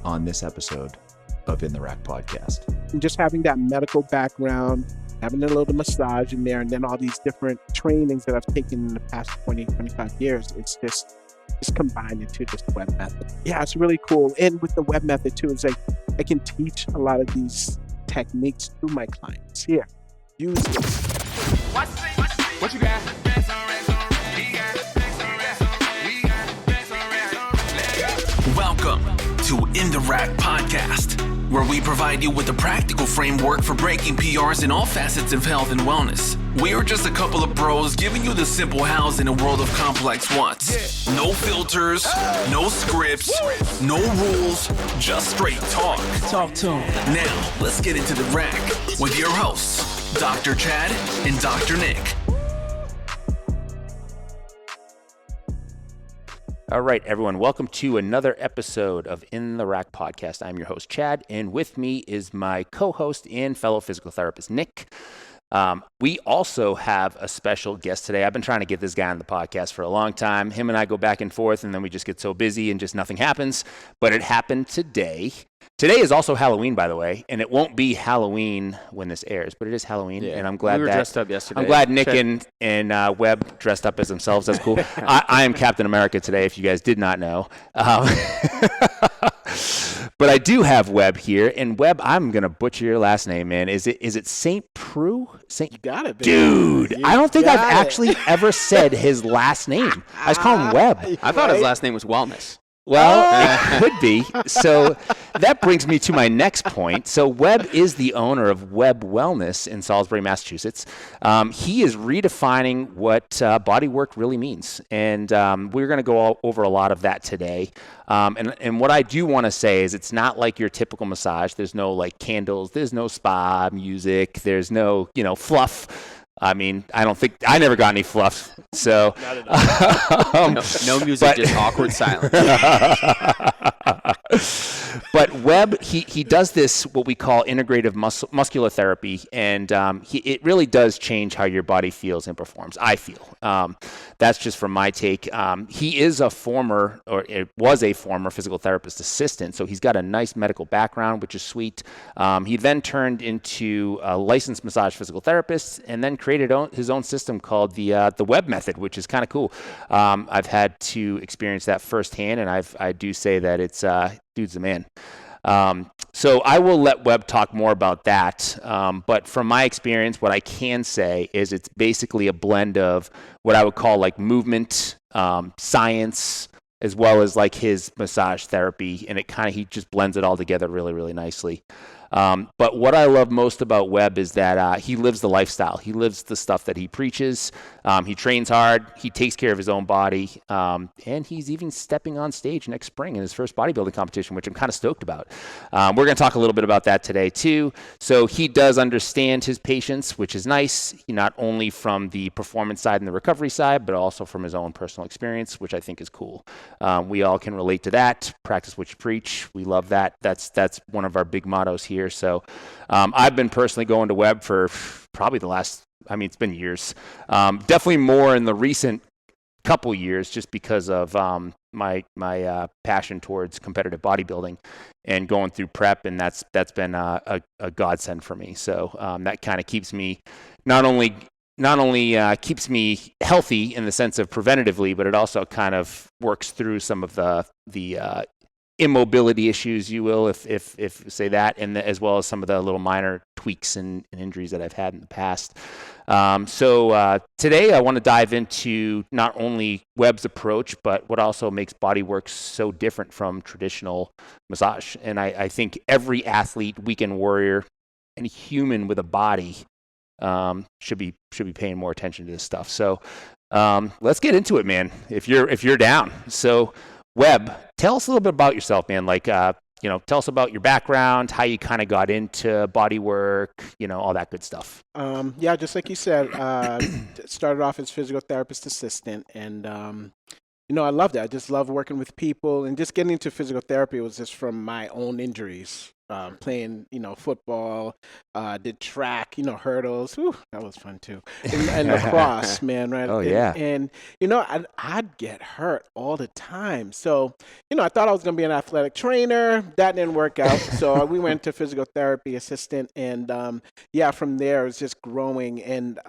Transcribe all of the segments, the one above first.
on this episode of In the Rack podcast. And just having that medical background, having a little massage in there, and then all these different trainings that I've taken in the past 20, 25 years, it's just combined into this Webb method. Yeah, it's really cool. And with the Webb method too, it's like I can teach a lot of these techniques to my clients. Here, use this. What you got? Welcome to In the Rack podcast, where we provide you with a practical framework for breaking PRs in all facets of health and wellness. We are just a couple of bros giving you the simple hows in a world of complex wants. No filters, no scripts, no rules, just straight talk. Talk to them. Now, let's get into the rack with your hosts, Dr. Chad and Dr. Nick. All right, everyone, welcome to another episode of In the Rack podcast. I'm your host, Chad, and with me is my co-host and fellow physical therapist, Nick. We also have a special guest today. I've been trying to get this guy on the podcast for a long time. Him and I go back and forth, and then we just get so busy and just nothing happens. But it happened today. Today is also Halloween, by the way, and it won't be Halloween when this airs, but it is Halloween, and I'm glad we were dressed up yesterday. I'm glad Nick and Webb dressed up as themselves. That's cool. I am Captain America today, if you guys did not know. But I do have Webb here, and Webb, I'm gonna butcher your last name, man. Is it Saint Preux? You got it, baby. Dude, I don't think I've actually ever said his last name. I just call him Webb. I thought his last name was Wellness. Well, it could be. So that brings me to my next point. So Webb is the owner of Webb Wellness in Salisbury, Massachusetts. He is redefining what bodywork really means. And we're going to go over a lot of that today. And what I do want to say is it's not like your typical massage. There's no like candles. There's no spa music. There's no, fluff. I mean, I never got any fluff, so. No music, just awkward silence. But Webb, he does this, what we call integrative muscular therapy, and it really does change how your body feels and performs, I feel. That's just from my take. He is was a former physical therapist assistant, so he's got a nice medical background, which is sweet. He then turned into a licensed massage physical therapist, and then created his own system called the Webb method, which is kind of cool. I've had to experience that firsthand, and I do say that it's dude's the man. So I will let Webb talk more about that. But from my experience, what I can say is it's basically a blend of what I would call like movement, science, as well as like his massage therapy. And he just blends it all together really, really nicely. But what I love most about Webb is that he lives the lifestyle. He lives the stuff that he preaches. He trains hard. He takes care of his own body. And he's even stepping on stage next spring in his first bodybuilding competition, which I'm kind of stoked about. We're going to talk a little bit about that today, too. So he does understand his patients, which is nice, not only from the performance side and the recovery side, but also from his own personal experience, which I think is cool. We all can relate to that. Practice what you preach. We love that. That's one of our big mottos here. So I've been personally going to Webb for probably it's been years. Definitely more in the recent couple years just because of my passion towards competitive bodybuilding and going through prep, and that's been a godsend for me. So that kind of keeps me not only keeps me healthy in the sense of preventatively, but it also kind of works through some of the immobility issues, you will, if say that, and as well as some of the little minor tweaks and injuries that I've had in the past. So today I want to dive into not only Webb's approach, but what also makes Bodywork so different from traditional massage. And I think every athlete, weekend warrior, any human with a body should be paying more attention to this stuff. So let's get into it, man. If you're down. So Webb, tell us a little bit about yourself, man. Like, tell us about your background, how you kind of got into bodywork, all that good stuff. Yeah, just like you said, started off as physical therapist assistant, and I loved it. I just love working with people, and just getting into physical therapy was just from my own injuries. playing, football, did track, hurdles. Whew, that was fun too. And lacrosse, man, right? Oh, yeah. And I'd get hurt all the time. So, I thought I was going to be an athletic trainer. That didn't work out. So we went to physical therapy assistant. And from there, it was just growing. And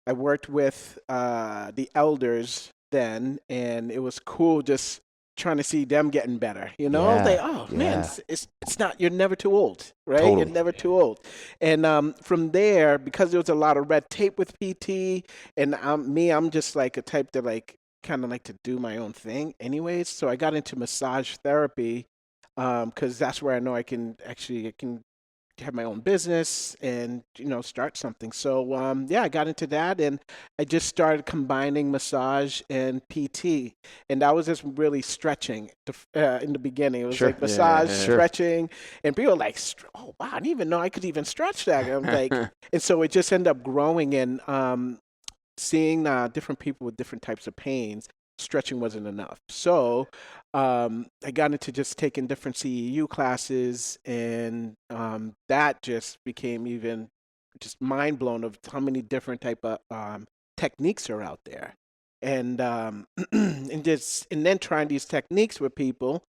I worked with the elders then, and it was cool just trying to see them getting better, Like, oh man, it's not, you're never too old, right? Totally. You're never too old. And from there, because there was a lot of red tape with PT, and I'm just like a type that like kind of like to do my own thing anyways. So I got into massage therapy because that's where I know I can have my own business and start something. So I got into that, and I just started combining massage and PT, and that was just really stretching in the beginning. It was like massage, stretching, and people were like, oh wow, I didn't even know I could even stretch that. I'm like, and so it just ended up growing, and seeing different people with different types of pains. Stretching wasn't enough. So I got into just taking different CEU classes, and that just became even just mind blown of how many different type of techniques are out there. And and then trying these techniques with people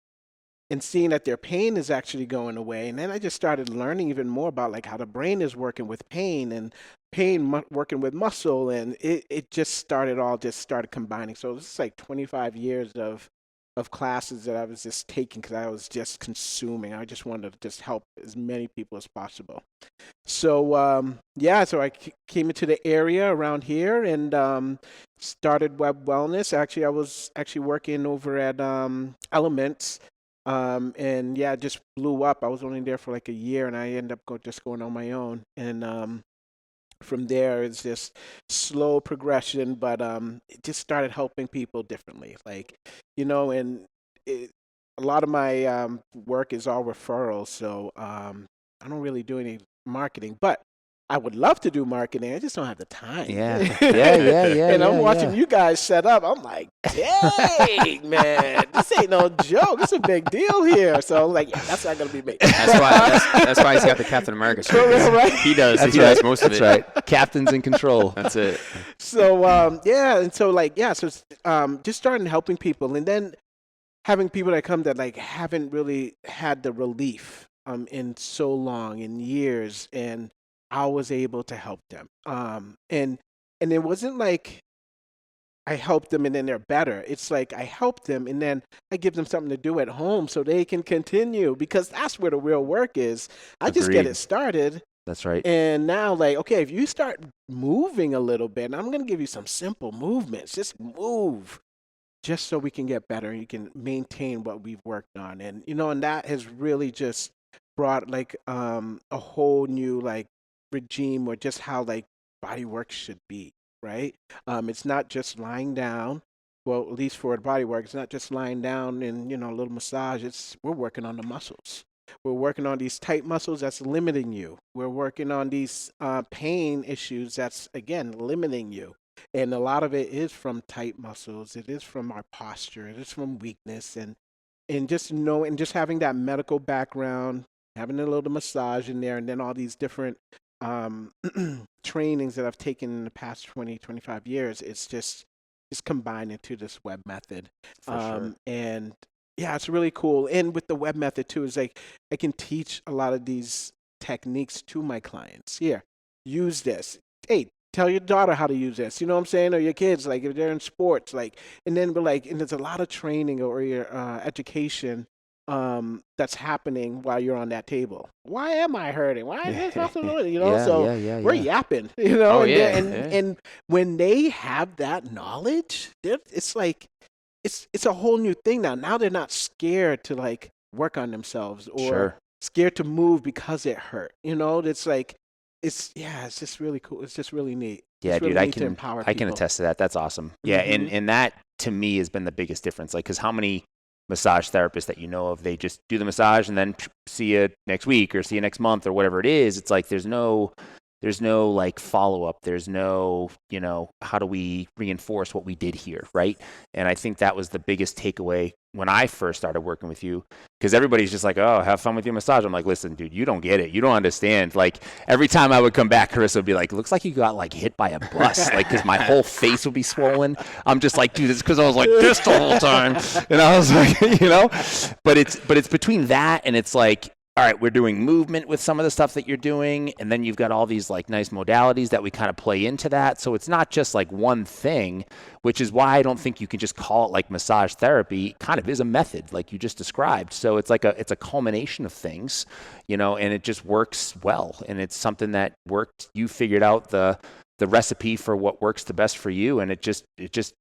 and seeing that their pain is actually going away. And then I just started learning even more about like how the brain is working with pain, and working with muscle, and it just started combining. So it's like 25 years of classes that I was just taking because I was just consuming. I just wanted to just help as many people as possible. So so I came into the area around here and started Webb Wellness. Actually, I was working over at Elements. And it just blew up. I was only there for like a year, and I ended up just going on my own. And from there, it's just slow progression, but it just started helping people differently. Like, and a lot of my work is all referrals, so I don't really do any marketing, but I would love to do marketing. I just don't have the time. Yeah. And I'm watching you guys set up. I'm like, dang, man, this ain't no joke. It's a big deal here. So I'm like, that's not gonna be me. That's why he's got the Captain America shirt. Right? He does most of it. That's right. Captain's in control. That's it. So and so just starting helping people, and then having people that come that like haven't really had the relief in so long, in years, and I was able to help them. And it wasn't like I helped them and then they're better. It's like I help them and then I give them something to do at home so they can continue, because that's where the real work is. I just get it started. That's right. And now, like, okay, if you start moving a little bit, and I'm going to give you some simple movements, just move, just so we can get better and you can maintain what we've worked on. And, and that has really just brought like a whole new like regime, or just how like Bodywork should be, right? It's not just lying down. Well, at least for Bodywork, it's not just lying down and a little massage. We're working on the muscles. We're working on these tight muscles that's limiting you. We're working on these pain issues that's again limiting you. And a lot of it is from tight muscles. It is from our posture. It is from weakness, and just knowing, just having that medical background, having a little massage in there, and then all these different trainings that I've taken in the past 25 years. It's combined into this Webb method. For sure. And it's really cool. And with the Webb method too, is like I can teach a lot of these techniques to my clients. Here, use this. Hey, tell your daughter how to use this. You know what I'm saying? Or your kids, like if they're in sports, like, and then we're like, and there's a lot of training or your education that's happening while you're on that table. Why am I hurting? Why is this muscle doing? We're yapping, and when they have that knowledge, it's like it's a whole new thing now. Now they're not scared to like work on themselves or scared to move because it hurt. It's like it's just really cool. It's just really neat. Yeah, it's really dude, neat I can attest to that. That's awesome. Yeah, and that to me has been the biggest difference. Like, because how many massage therapists that of, they just do the massage and then see you next week or see you next month or whatever it is. It's like there's no like follow up. There's no, how do we reinforce what we did here, right? And I think that was the biggest takeaway when I first started working with you, because everybody's just like, oh, have fun with your massage. I'm like, listen, dude, you don't get it. You don't understand. Like every time I would come back, Carissa would be like, looks like you got like hit by a bus. Like, because my whole face would be swollen. I'm just like, dude, it's because I was like this the whole time. And I was like, but it's between that and it's like, all right, we're doing movement with some of the stuff that you're doing, and then you've got all these like nice modalities that we kind of play into that. So it's not just like one thing, which is why I don't think you can just call it like massage therapy. It kind of is a method, like you just described. So it's like it's a culmination of things, and it just works well. And it's something that worked. You figured out the recipe for what works the best for you, and it just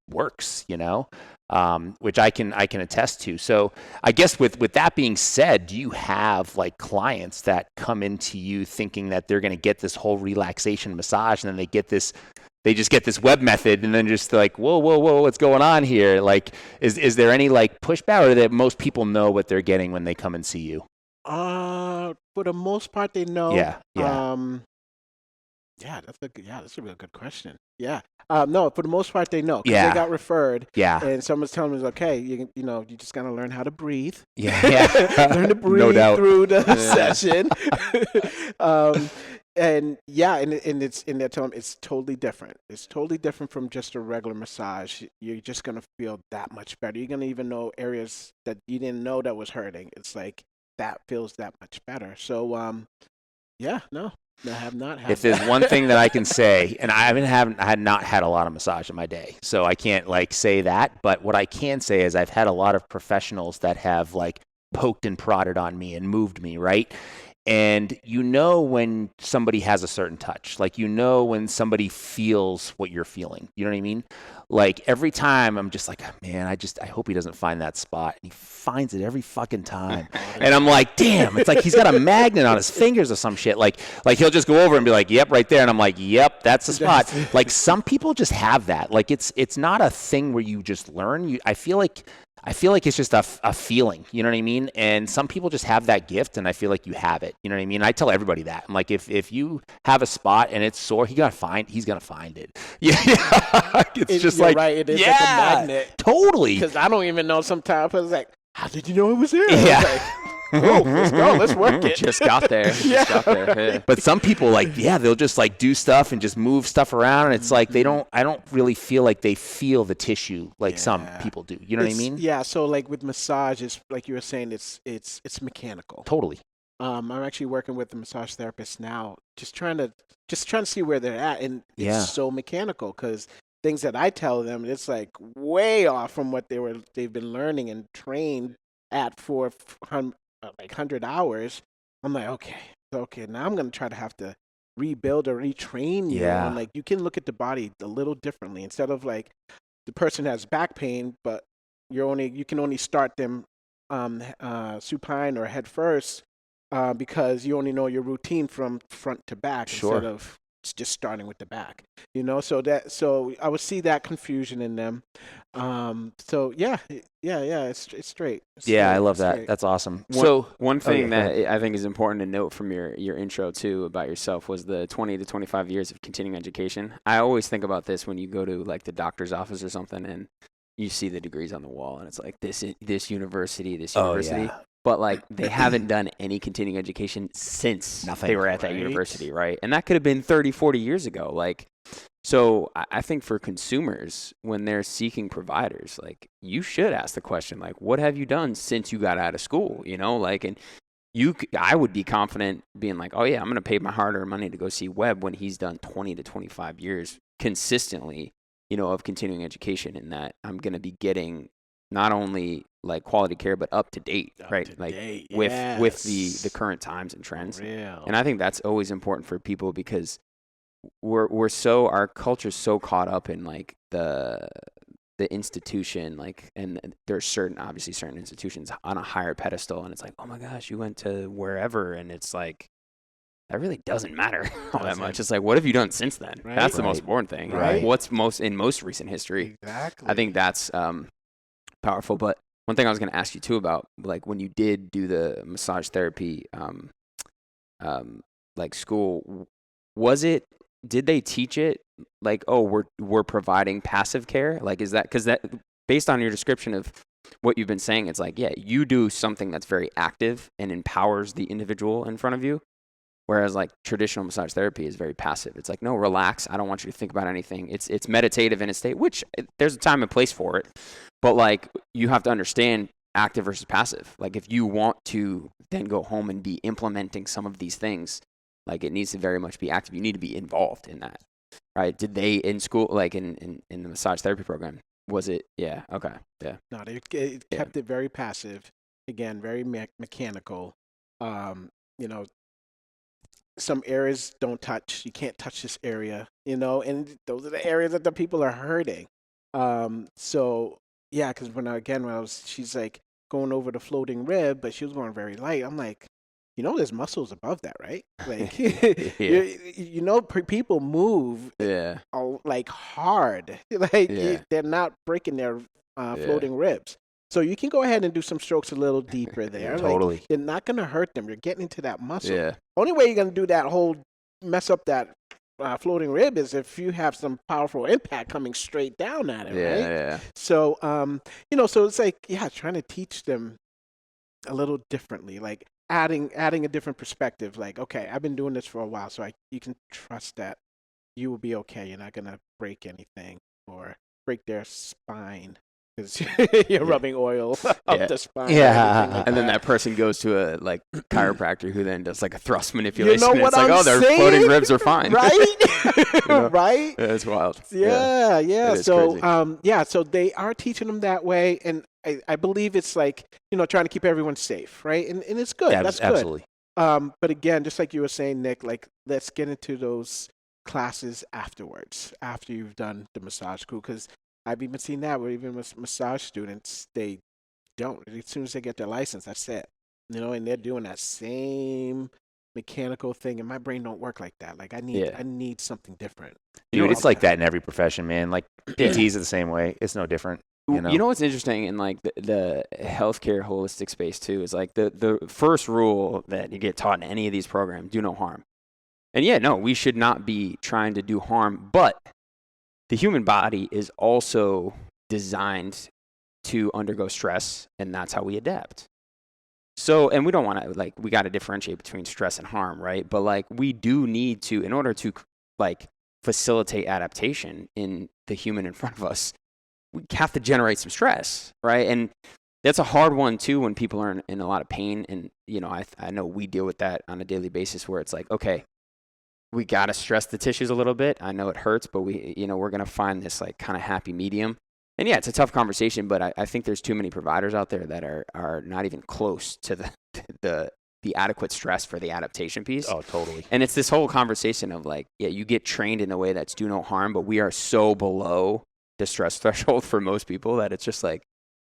works, which I can attest to. So I guess with that being said, do you have like clients that come into you thinking that they're going to get this whole relaxation massage, and then they just get this Webb method, and then just like, whoa, what's going on here? Like, is there any like pushback, or that most people know what they're getting when they come and see you? For the most part, they know. Yeah. That's a real good question. Yeah. No, for the most part, they know. 'Cause Yeah. They got referred. Yeah. And someone's telling me, okay, you just got to learn how to breathe. Yeah. Learn to breathe No doubt. through the session. And they're telling me it's totally different. It's totally different from just a regular massage. You're just going to feel that much better. You're going to even know areas that you didn't know that was hurting. It's like that feels that much better. So, I have not had. If there's one thing that I can say, and I had not had a lot of massage in my day, so I can't like say that. But what I can say is I've had a lot of professionals that have like poked and prodded on me and moved me, right? And when somebody has a certain touch, like when somebody feels what you're feeling, you know what I mean? Like every time I'm just like, man, I hope he doesn't find that spot. And he finds it every fucking time. And I'm like, damn, it's like he's got a magnet on his fingers or some shit. Like he'll just go over and be like, yep, right there. And I'm like, yep, that's the spot. Like some people just have that. Like it's not a thing where you just learn. I feel like it's just a feeling, you know what I mean? And some people just have that gift, and I feel like you have it, you know what I mean? I tell everybody that. I'm like, if you have a spot and it's sore, he's gonna find it. Yeah, it's just like, right. It is like a magnet. Totally. Because I don't even know sometimes. I was like, how did you know it was there? Yeah. Oh, let's go. Let's work it. Just got there. Yeah. But some people they'll just like do stuff and just move stuff around, and it's like I don't really feel like they feel the tissue like some people do. You know what I mean? Yeah. So like with massage, it's like you were saying, it's mechanical. Totally. I'm actually working with a massage therapist now, just trying to see where they're at, and it's so mechanical because things that I tell them, it's like way off from what they've been learning and trained at for 100 hours. I'm like, okay, now I'm going to have to rebuild or retrain you. Yeah. And like, you can look at the body a little differently. Instead of like the person has back pain, but you can only start them supine or head first because you only know your routine from front to back instead of just starting with the back, so I would see that confusion in them. It's straight. I love that. Straight. That's awesome. One thing that I think is important to note from your intro too about yourself was the 20 to 25 years of continuing education. I always think about this when you go to like the doctor's office or something and you see the degrees on the wall and it's like this university. But like they haven't done any continuing education since they were at that university, right? And that could have been 30, 40 years ago. Like, so I think for consumers, when they're seeking providers, like you should ask the question, like, what have you done since you got out of school? And I would be confident being like, oh yeah, I'm going to pay my hard-earned money to go see Webb when he's done 20 to 25 years consistently, of continuing education, and that I'm going to be getting not only like quality care, but up to date, right? With the current times and trends. And I think that's always important for people because our culture's so caught up in like the institution, like, and there's certain institutions on a higher pedestal, and it's like, oh my gosh, you went to wherever, and it's like, that really doesn't matter all that much. It's like, what have you done since then? Right? That's the most important thing. Right? What's in most recent history? Exactly. I think that's powerful. But one thing I was going to ask you too about, like, when you did do the massage therapy, like school, did they teach it like, oh, we're providing passive care? Like, is that, because that, based on your description of what you've been saying, it's like, yeah, you do something that's very active and empowers the individual in front of you. Whereas like traditional massage therapy is very passive. It's like, no, relax. I don't want you to think about anything. It's meditative in a state, which there's a time and place for it. But like, you have to understand active versus passive. Like if you want to then go home and be implementing some of these things, like it needs to very much be active. You need to be involved in that, right? Did they in school, like in the massage therapy program, was it? Yeah. Okay. Yeah. No, they kept it very passive. Again, very mechanical. You know, some areas don't touch. You can't touch this area, you know, and those are the areas that the people are hurting. So yeah, because she's like going over the floating rib, but she was going very light. I'm like, you know, there's muscles above that, right? Like, you know, people move like hard, like they're not breaking their floating ribs. So you can go ahead and do some strokes a little deeper there. Totally. Like, they're not going to hurt them. You're getting into that muscle. Yeah. Only way you're going to do that whole mess up that floating rib is if you have some powerful impact coming straight down at it, right? Yeah. So, you know, so it's like, trying to teach them a little differently, like adding a different perspective. Like, okay, I've been doing this for a while, so you can trust that you will be okay. You're not going to break anything or break their spine. You're rubbing oil up the spine. Yeah. And then that person goes to a like chiropractor who then does like a thrust manipulation. You know what it's like, I'm their saying? floating ribs are fine. Right? You know? Right? Yeah, it's wild. Yeah. It is So, crazy. so they are teaching them that way. And I believe it's like, you know, trying to keep everyone safe, right? And it's good. Yeah, That's good. absolutely. But again, just like you were saying, Nick, like let's get into those classes afterwards, after you've done the massage school, because I've even seen that where even with massage students, they don't. As soon as they get their license, that's it. You know, and they're doing that same mechanical thing, and my brain don't work like that. Like I need something different. Dude, it's like that in every profession, man. Like PTs are the same way. It's no different. You know what's interesting in like the healthcare holistic space too is like the first rule that you get taught in any of these programs: do no harm. And we should not be trying to do harm, but the human body is also designed to undergo stress, and that's how we adapt. So, and we don't want to, like, we got to differentiate between stress and harm, right? But, like, we do need to, in order to, like, facilitate adaptation in the human in front of us, we have to generate some stress, right? And that's a hard one, too, when people are in a lot of pain. And, you know, I know we deal with that on a daily basis where it's like, okay, we got to stress the tissues a little bit. I know it hurts, but we're going to find this like kind of happy medium. And yeah, it's a tough conversation, but I think there's too many providers out there that are not even close to the adequate stress for the adaptation piece. Oh, totally. And it's this whole conversation of like, you get trained in a way that's do no harm, but we are so below the stress threshold for most people that it's just like,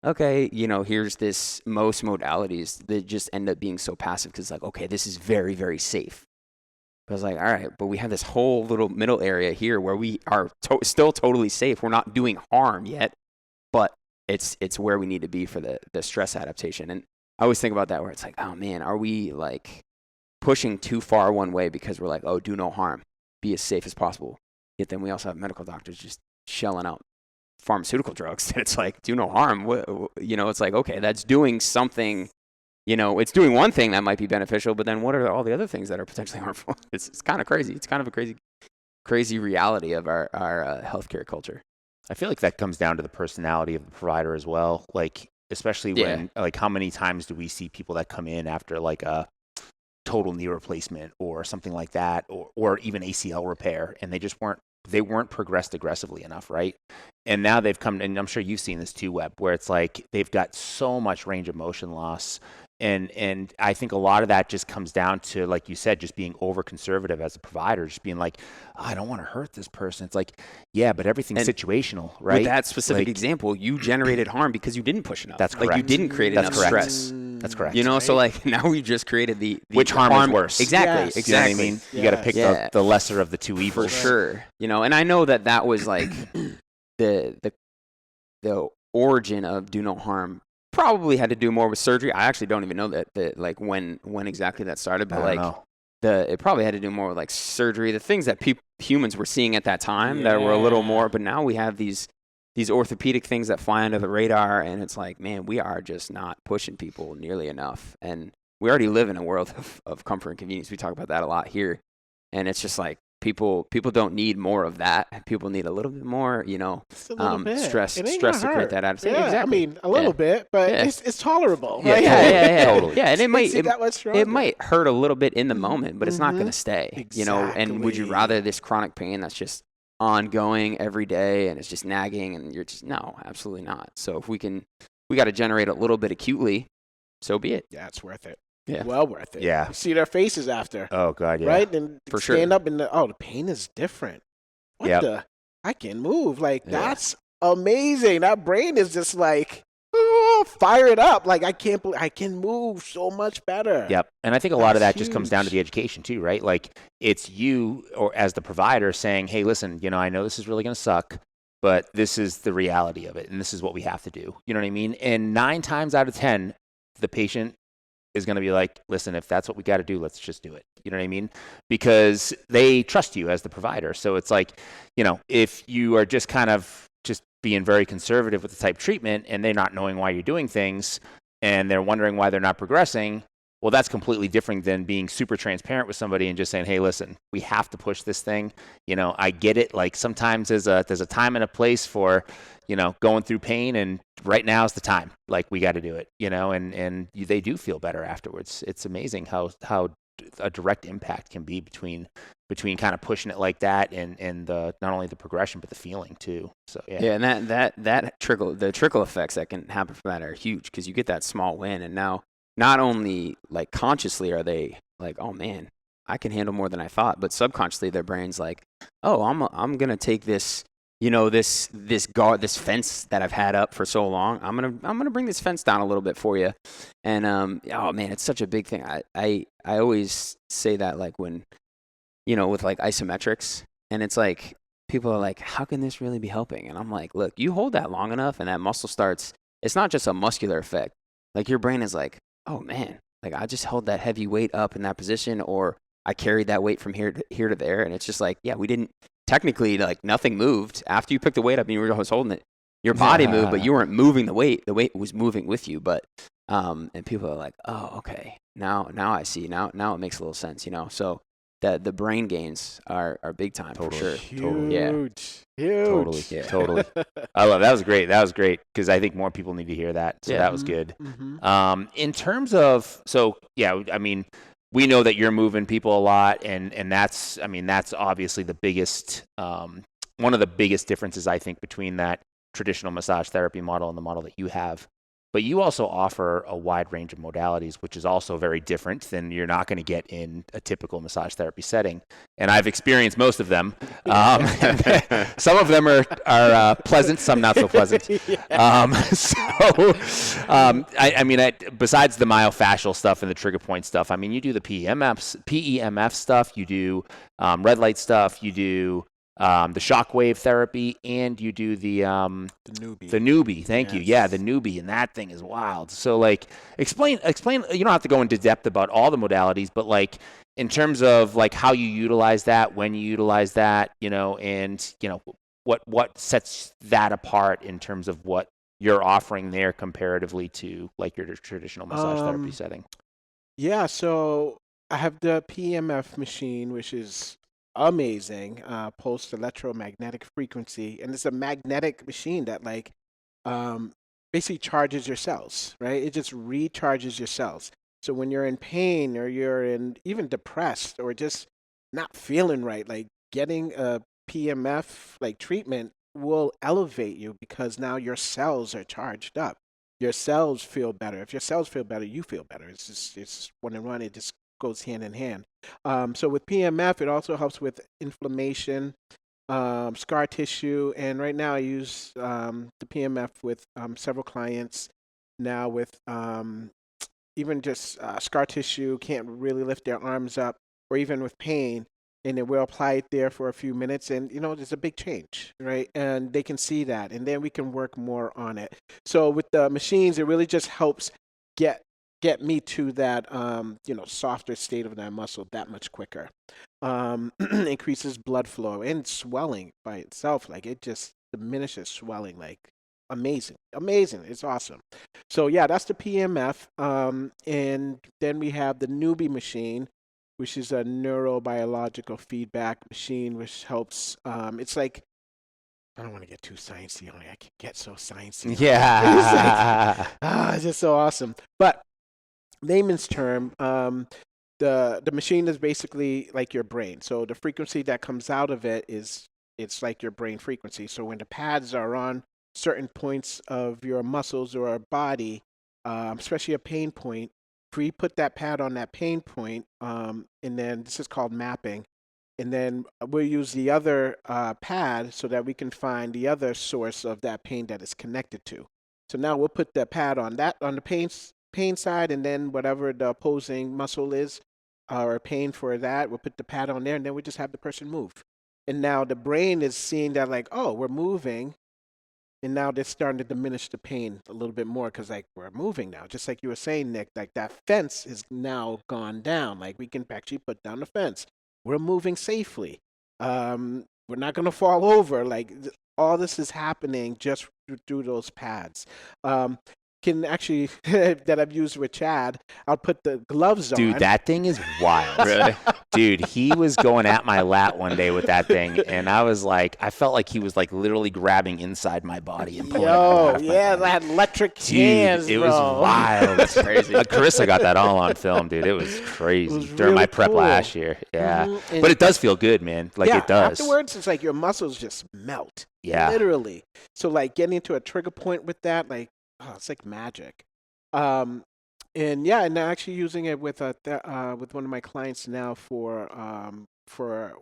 okay, you know, here's this most modalities that just end up being so passive because like, okay, this is very, very safe. I was like, all right, but we have this whole little middle area here where we are still totally safe. We're not doing harm yet, but it's where we need to be for the stress adaptation. And I always think about that where it's like, oh man, are we like pushing too far one way because we're like, oh, do no harm, be as safe as possible. Yet then we also have medical doctors just shelling out pharmaceutical drugs. And it's like, do no harm. You know, it's like, okay, that's doing something. You know, it's doing one thing that might be beneficial, but then what are all the other things that are potentially harmful? It's kind of crazy. It's kind of a crazy reality of our healthcare culture. I feel like that comes down to the personality of the provider as well. Like, especially when, like, how many times do we see people that come in after like a total knee replacement or something like that, or even ACL repair, and they weren't progressed aggressively enough, right? And now they've come, and I'm sure you've seen this too, Webb, where it's like they've got so much range of motion loss. And I think a lot of that just comes down to, like you said, just being over conservative as a provider, just being like, oh, I don't want to hurt this person. It's like, yeah, but everything's situational, right? With that specific example, you generated harm because you didn't push enough. That's correct. Like you didn't create enough stress. That's correct. You know, so like now we've just created the which harm is worse. Exactly. Yes. Exactly. You know what I mean? You got to pick the lesser of the two evils. For sure. You know, and I know that was like the origin of do no harm probably had to do more with surgery. I actually don't even know that like when exactly that started, but it probably had to do more with like surgery, the things that humans were seeing at that time that were a little more. But now we have these these orthopedic things that fly under the radar, and it's like, man, we are just not pushing people nearly enough. And we already live in a world of comfort and convenience. We talk about that a lot here. And it's just like people don't need more of that. People need a little bit more, stress to create that attitude. Yeah, exactly. I mean, a little bit, but it's tolerable. Yeah, right? yeah. Totally. Yeah, and it might hurt a little bit in the Mm-hmm. moment, but it's not going to stay. And would you rather this chronic pain that's just ongoing every day and it's just nagging and you're just, no, absolutely not. So if we got to generate a little bit acutely, so be it. Yeah, it's worth it. Yeah. Well worth it. Yeah. You see their faces after. Oh God, yeah. Right? And For sure. stand up and the pain is different. What Yep. the? I can move. Like, Yeah. that's amazing. That brain is just like, oh, fire it up. Like, I can't believe I can move so much better. Yep. And I think a lot of that That's just comes down to huge. the education too, right? Like it's you or as the provider saying, hey, listen, I know this is really going to suck, but this is the reality of it. And this is what we have to do. You know what I mean? And 9 times out of 10, the patient is going to be like, listen, if that's what we got to do, let's just do it. You know what I mean? Because they trust you as the provider. So it's like, if you are just kind of just being very conservative with the type treatment and they're not knowing why you're doing things and they're wondering why they're not progressing, well, that's completely different than being super transparent with somebody and just saying, hey, listen, we have to push this thing. I get it. Like sometimes there's a time and a place for, going through pain, and right now is the time. Like we got to do it, and they do feel better afterwards. It's amazing how a direct impact can be between kind of pushing it like that and the not only the progression but the feeling too. So yeah, and that trickle effects that can happen from that are huge because you get that small win, and now not only like consciously are they like, oh man, I can handle more than I thought, but subconsciously their brain's like, oh, I'm gonna take this, this guard, this fence that I've had up for so long. I'm gonna bring this fence down a little bit for you, and oh man, it's such a big thing. I always say that like when, with like isometrics, and it's like people are like, how can this really be helping? And I'm like, look, you hold that long enough, and that muscle starts. It's not just a muscular effect. Like your brain is like, oh man, like I just held that heavy weight up in that position, or I carried that weight from here to there, and it's just like, yeah, we didn't technically, like nothing moved after you picked the weight up and you were just holding it. Your body moved, but you weren't moving the weight. The weight was moving with you. But and people are like, oh, okay, now I see. Now it makes a little sense, So the brain gains are big time for sure. Totally. Yeah. Huge. Totally. Yeah. Totally. I love that. That was great because I think more people need to hear that. So that was good. Mm-hmm. In terms of, so yeah, I mean, we know that you're moving people a lot, and that's obviously the biggest, one of the biggest differences I think between that traditional massage therapy model and the model that you have. But you also offer a wide range of modalities, which is also very different than you're not going to get in a typical massage therapy setting. And I've experienced most of them. Some of them are pleasant, some not so pleasant. Besides the myofascial stuff and the trigger point stuff, I mean, you do the PEMF stuff, you do red light stuff, you do the Shockwave Therapy, and you do the Neubie. The Neubie, thank you. Yeah, the Neubie, and that thing is wild. So, like, explain. You don't have to go into depth about all the modalities, but like in terms of like how you utilize that, when you utilize that, and what sets that apart in terms of what you're offering there comparatively to like your traditional massage therapy setting. Yeah, so I have the PEMF machine, which is amazing, pulsed electromagnetic frequency, and it's a magnetic machine that like basically charges your cells, right? It just recharges your cells. So when you're in pain or you're even depressed or just not feeling right, like getting a PEMF like treatment will elevate you because now your cells are charged up. Your cells feel better. If your cells feel better, you feel better. It's one and one. It just goes hand in hand. So with PEMF, it also helps with inflammation, scar tissue, and right now I use the PEMF with several clients now with even just scar tissue, can't really lift their arms up, or even with pain, and then we'll apply it there for a few minutes, and there's a big change, right? And they can see that, and then we can work more on it. So with the machines, it really just helps get me to that softer state of that muscle that much quicker. Increases blood flow and swelling by itself, like it just diminishes swelling like amazing. It's awesome. So yeah, that's the PEMF. And then we have the Neubie machine, which is a neurobiological feedback machine, which helps. It's like, I don't want to get too sciencey on it. I can get so sciencey. Yeah. It's just so awesome. But layman's term, the machine is basically like your brain. So the frequency that comes out of it's like your brain frequency. So when the pads are on certain points of your muscles or body, especially a pain point, if we put that pad on that pain point, and then this is called mapping, and then we'll use the other pad so that we can find the other source of that pain that it's connected to. So now we'll put the pad on the pain side, and then whatever the opposing muscle is or pain for that, we'll put the pad on there, and then we just have the person move. And now the brain is seeing that like, oh, we're moving. And now they're starting to diminish the pain a little bit more because, like, we're moving now. Just like you were saying, Nick, like that fence is now gone down. Like, we can actually put down the fence. We're moving safely. We're not going to fall over. Like, all this is happening just through those pads. Can actually, that I've used with Chad, I'll put the gloves on. Dude, that thing is wild. Really? Dude, he was going at my lat one day with that thing, and I was like, I felt like he was like literally grabbing inside my body and pulling it out of my body. That electric Dude, hands, it bro. was wild. It's crazy. Carissa got that all on film, dude. It was crazy. During my prep last year. Yeah. Mm-hmm. But it does feel good, man. Like, it does. Afterwards, it's like your muscles just melt. Yeah. Literally. So, like, getting into a trigger point with that, like, it's like magic. And I'm actually using it with one of my clients now for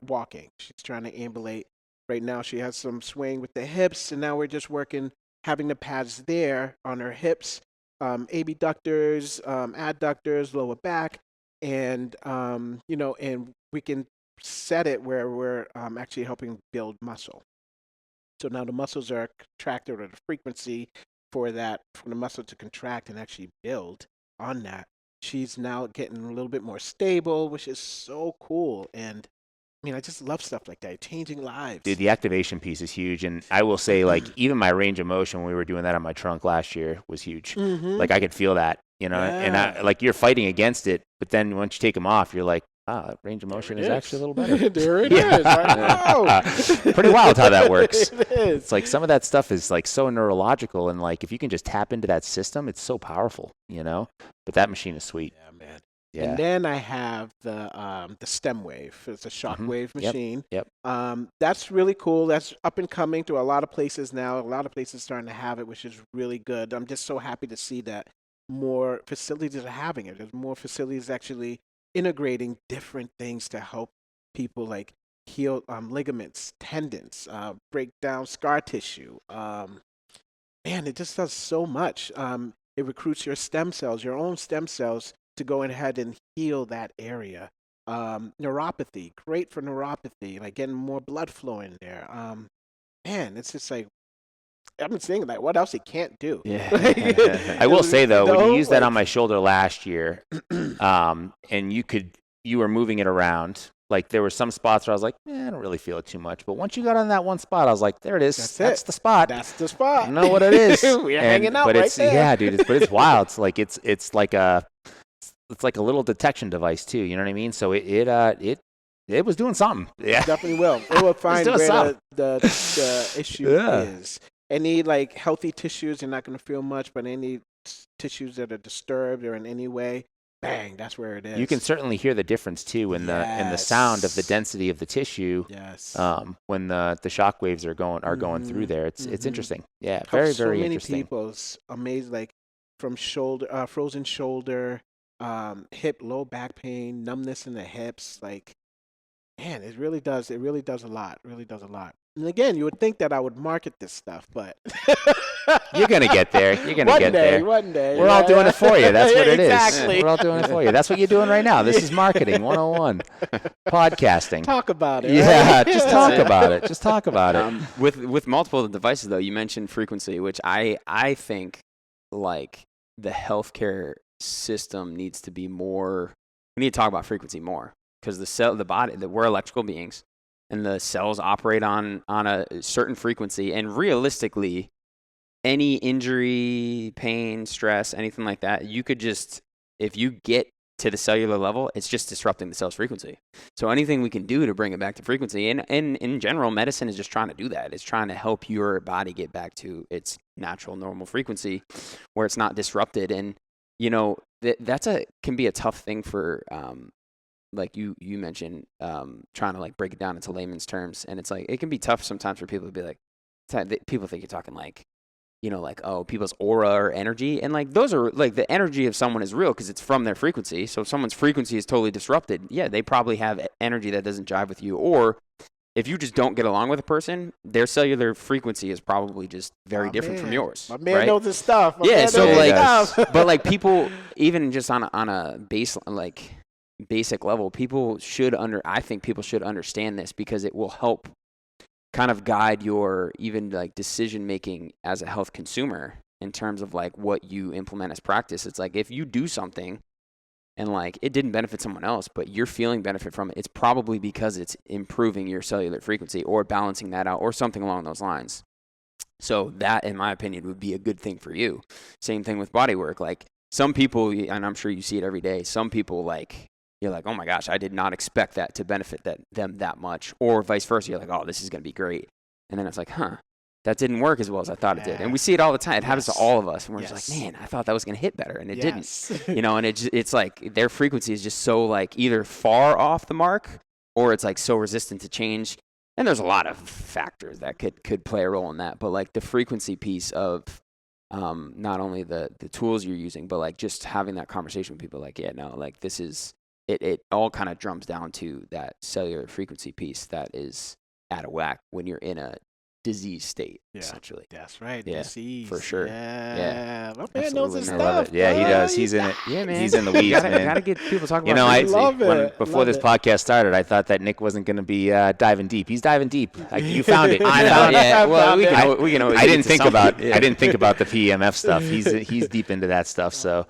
walking. She's trying to ambulate right now. She has some swaying with the hips, and now we're just working, having the pads there on her hips, abductors, adductors, lower back, and and we can set it where we're actually helping build muscle. So now the muscles are contracted, or the frequency for the muscle to contract and actually build on that. She's now getting a little bit more stable, which is so cool. And I mean, I just love stuff like that, changing lives. Dude, the activation piece is huge. And I will say, like, even my range of motion when we were doing that on my trunk last year was huge. Mm-hmm. Like, I could feel that, and like, you're fighting against it, but then once you take them off, you're like, range of motion is actually a little better. There it is. Wow. Pretty wild how that works. It is. It's like some of that stuff is like so neurological, and like if you can just tap into that system, it's so powerful, But that machine is sweet. Yeah, man. Yeah. And then I have the stem wave. It's a Shockwave machine. Yep. That's really cool. That's up and coming to a lot of places now. A lot of places starting to have it, which is really good. I'm just so happy to see that more facilities are having it. There's more facilities actually integrating different things to help people like heal ligaments, tendons, break down scar tissue. Man, it just does so much. It recruits your stem cells, your own stem cells, to go ahead and heal that area. Neuropathy, great for neuropathy, like getting more blood flow in there. Man, it's just like, I've been thinking, like, what else it can't do. Yeah. I will say, though, when you used that on my shoulder last year, and you were moving it around, like, there were some spots where I was like, I don't really feel it too much. But once you got on that one spot, I was like, there it is. That's the spot. That's the spot. I know what it is. We're hanging out right there. Yeah, dude. But it's wild. It's like it's like a little detection device too. You know what I mean? So it was doing something. Yeah, definitely will. It will find where the issue Yeah. is. Any like healthy tissues, you're not going to feel much, but any tissues that are disturbed or in any way, bang, that's where it is. You can certainly hear the difference too in the sound of the density of the tissue. Yes. When the shock waves are going through there, it's interesting. Yeah, very so very many interesting. people's amazed, like from shoulder, frozen shoulder, hip, low back pain, numbness in the hips. Like, man, it really does. It really does a lot. Really does a lot. And again, you would think that I would market this stuff, but You're gonna get there. You're gonna get there. One day. We're all doing it for you. That's what it is. Exactly. We're all doing it for you. That's what you're doing right now. This is marketing 101. Podcasting. Talk about it. Yeah, Right? just talk about it. Just talk about it. With multiple devices, though, you mentioned frequency, which I think like the healthcare system needs to be more. We need to talk about frequency more because the body, we're electrical beings, and the cells operate on a certain frequency. And realistically, any injury, pain, stress, anything like that, you could just, if you get to the cellular level, it's just disrupting the cell's frequency. So anything we can do to bring it back to frequency, and in general, medicine is just trying to do that. It's trying to help your body get back to its natural, normal frequency where it's not disrupted. And, you know, can be a tough thing for, like you mentioned, trying to like break it down into layman's terms. And it's like, it can be tough sometimes for people to be like, people think you're talking like, you know, like, oh, people's aura or energy. And like, those are like, the energy of someone is real because it's from their frequency. So if someone's frequency is totally disrupted, yeah, they probably have energy that doesn't jive with you. Or if you just don't get along with a person, their cellular frequency is probably just very different from yours. My man right? knows his stuff. Yeah, so like, but like people, even just on a base, like basic level, I think people should understand this because it will help kind of guide your even like decision making as a health consumer in terms of like what you implement as practice. It's like if you do something and like it didn't benefit someone else, but you're feeling benefit from it, it's probably because it's improving your cellular frequency or balancing that out or something along those lines. So that, in my opinion, would be a good thing for you. Same thing with Bodywork. Like some people, and I'm sure you see it every day, some people like, you're like, oh my gosh, I did not expect that to benefit them that much. Or vice versa, you're like, oh, this is going to be great. And then it's like, that didn't work as well as I thought it did. And we see it all the time. It happens to all of us. And we're just like, man, I thought that was going to hit better. And it didn't. You know, and it's like their frequency is just so like either far off the mark or it's like so resistant to change. And there's a lot of factors that could play a role in that. But like the frequency piece of not only the tools you're using, but like just having that conversation with people like, yeah, no, like this is, it all kind of drums down to that cellular frequency piece that is out of whack when you're in a disease state, essentially. That's right. Yeah, disease. for sure. Yeah. My man knows his I love stuff. it. Yeah, he does. bro. He's in it. Yeah, man. He's in the weeds, man. Gotta get people talking You know, about I frequency. love it. before Love this it. podcast started, I thought that Nick wasn't going to be diving deep. He's diving deep. Like, you found it. I know. found it. Yeah. Well, we can. I always didn't get to think something. about. Yeah. I didn't think about the PEMF stuff. He's deep into that stuff. So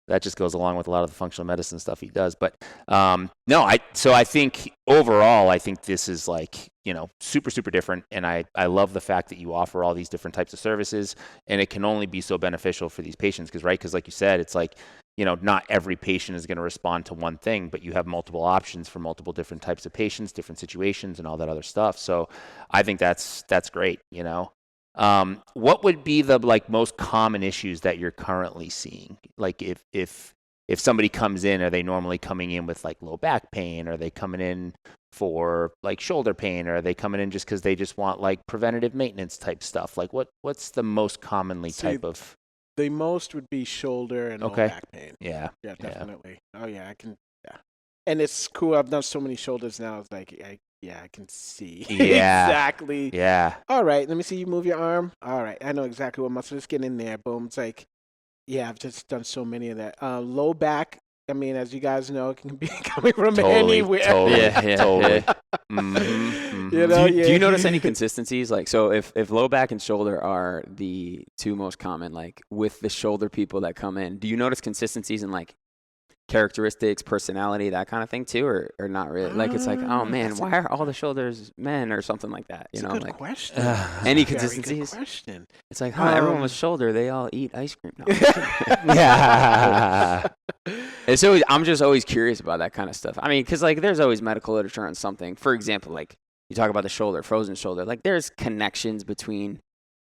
that just goes along with a lot of the functional medicine stuff he does. But so I think overall, I think this is like, you know, super, super different. And I love the fact that you offer all these different types of services, and it can only be so beneficial for these patients. Because like you said, it's like, you know, not every patient is going to respond to one thing, but you have multiple options for multiple different types of patients, different situations, and all that other stuff. So I think that's great, you know. What would be the like most common issues that you're currently seeing? Like if somebody comes in, are they normally coming in with like low back pain? Are they coming in for like shoulder pain? Or are they coming in just because they just want like preventative maintenance type stuff? Like what's the most commonly type of? The most would be shoulder and low back pain. Yeah. Yeah, definitely. Oh yeah, I can. Yeah, and it's cool. I've done so many shoulders now. It's like I can see Yeah. exactly. Yeah. All right, let me see you move your arm. All right, I know exactly what muscle is getting in there. Boom. It's like, yeah, I've just done so many of that. Low back. I mean, as you guys know, it can be coming from anywhere. Totally. Yeah. Totally. You know, Do you notice any consistencies? Like, so if low back and shoulder are the two most common, like with the shoulder people that come in, do you notice consistencies in like characteristics, personality, that kind of thing too, or not really? Like, it's like, oh man, why are all the shoulders men or something like that? You That's know, a good like question. any Very good consistencies? question. It's like, everyone with shoulder, they all eat ice cream. No, Yeah. it's always, I'm just always curious about that kind of stuff. I mean, because like there's always medical literature on something. For example, like you talk about the shoulder, frozen shoulder. Like there's connections between,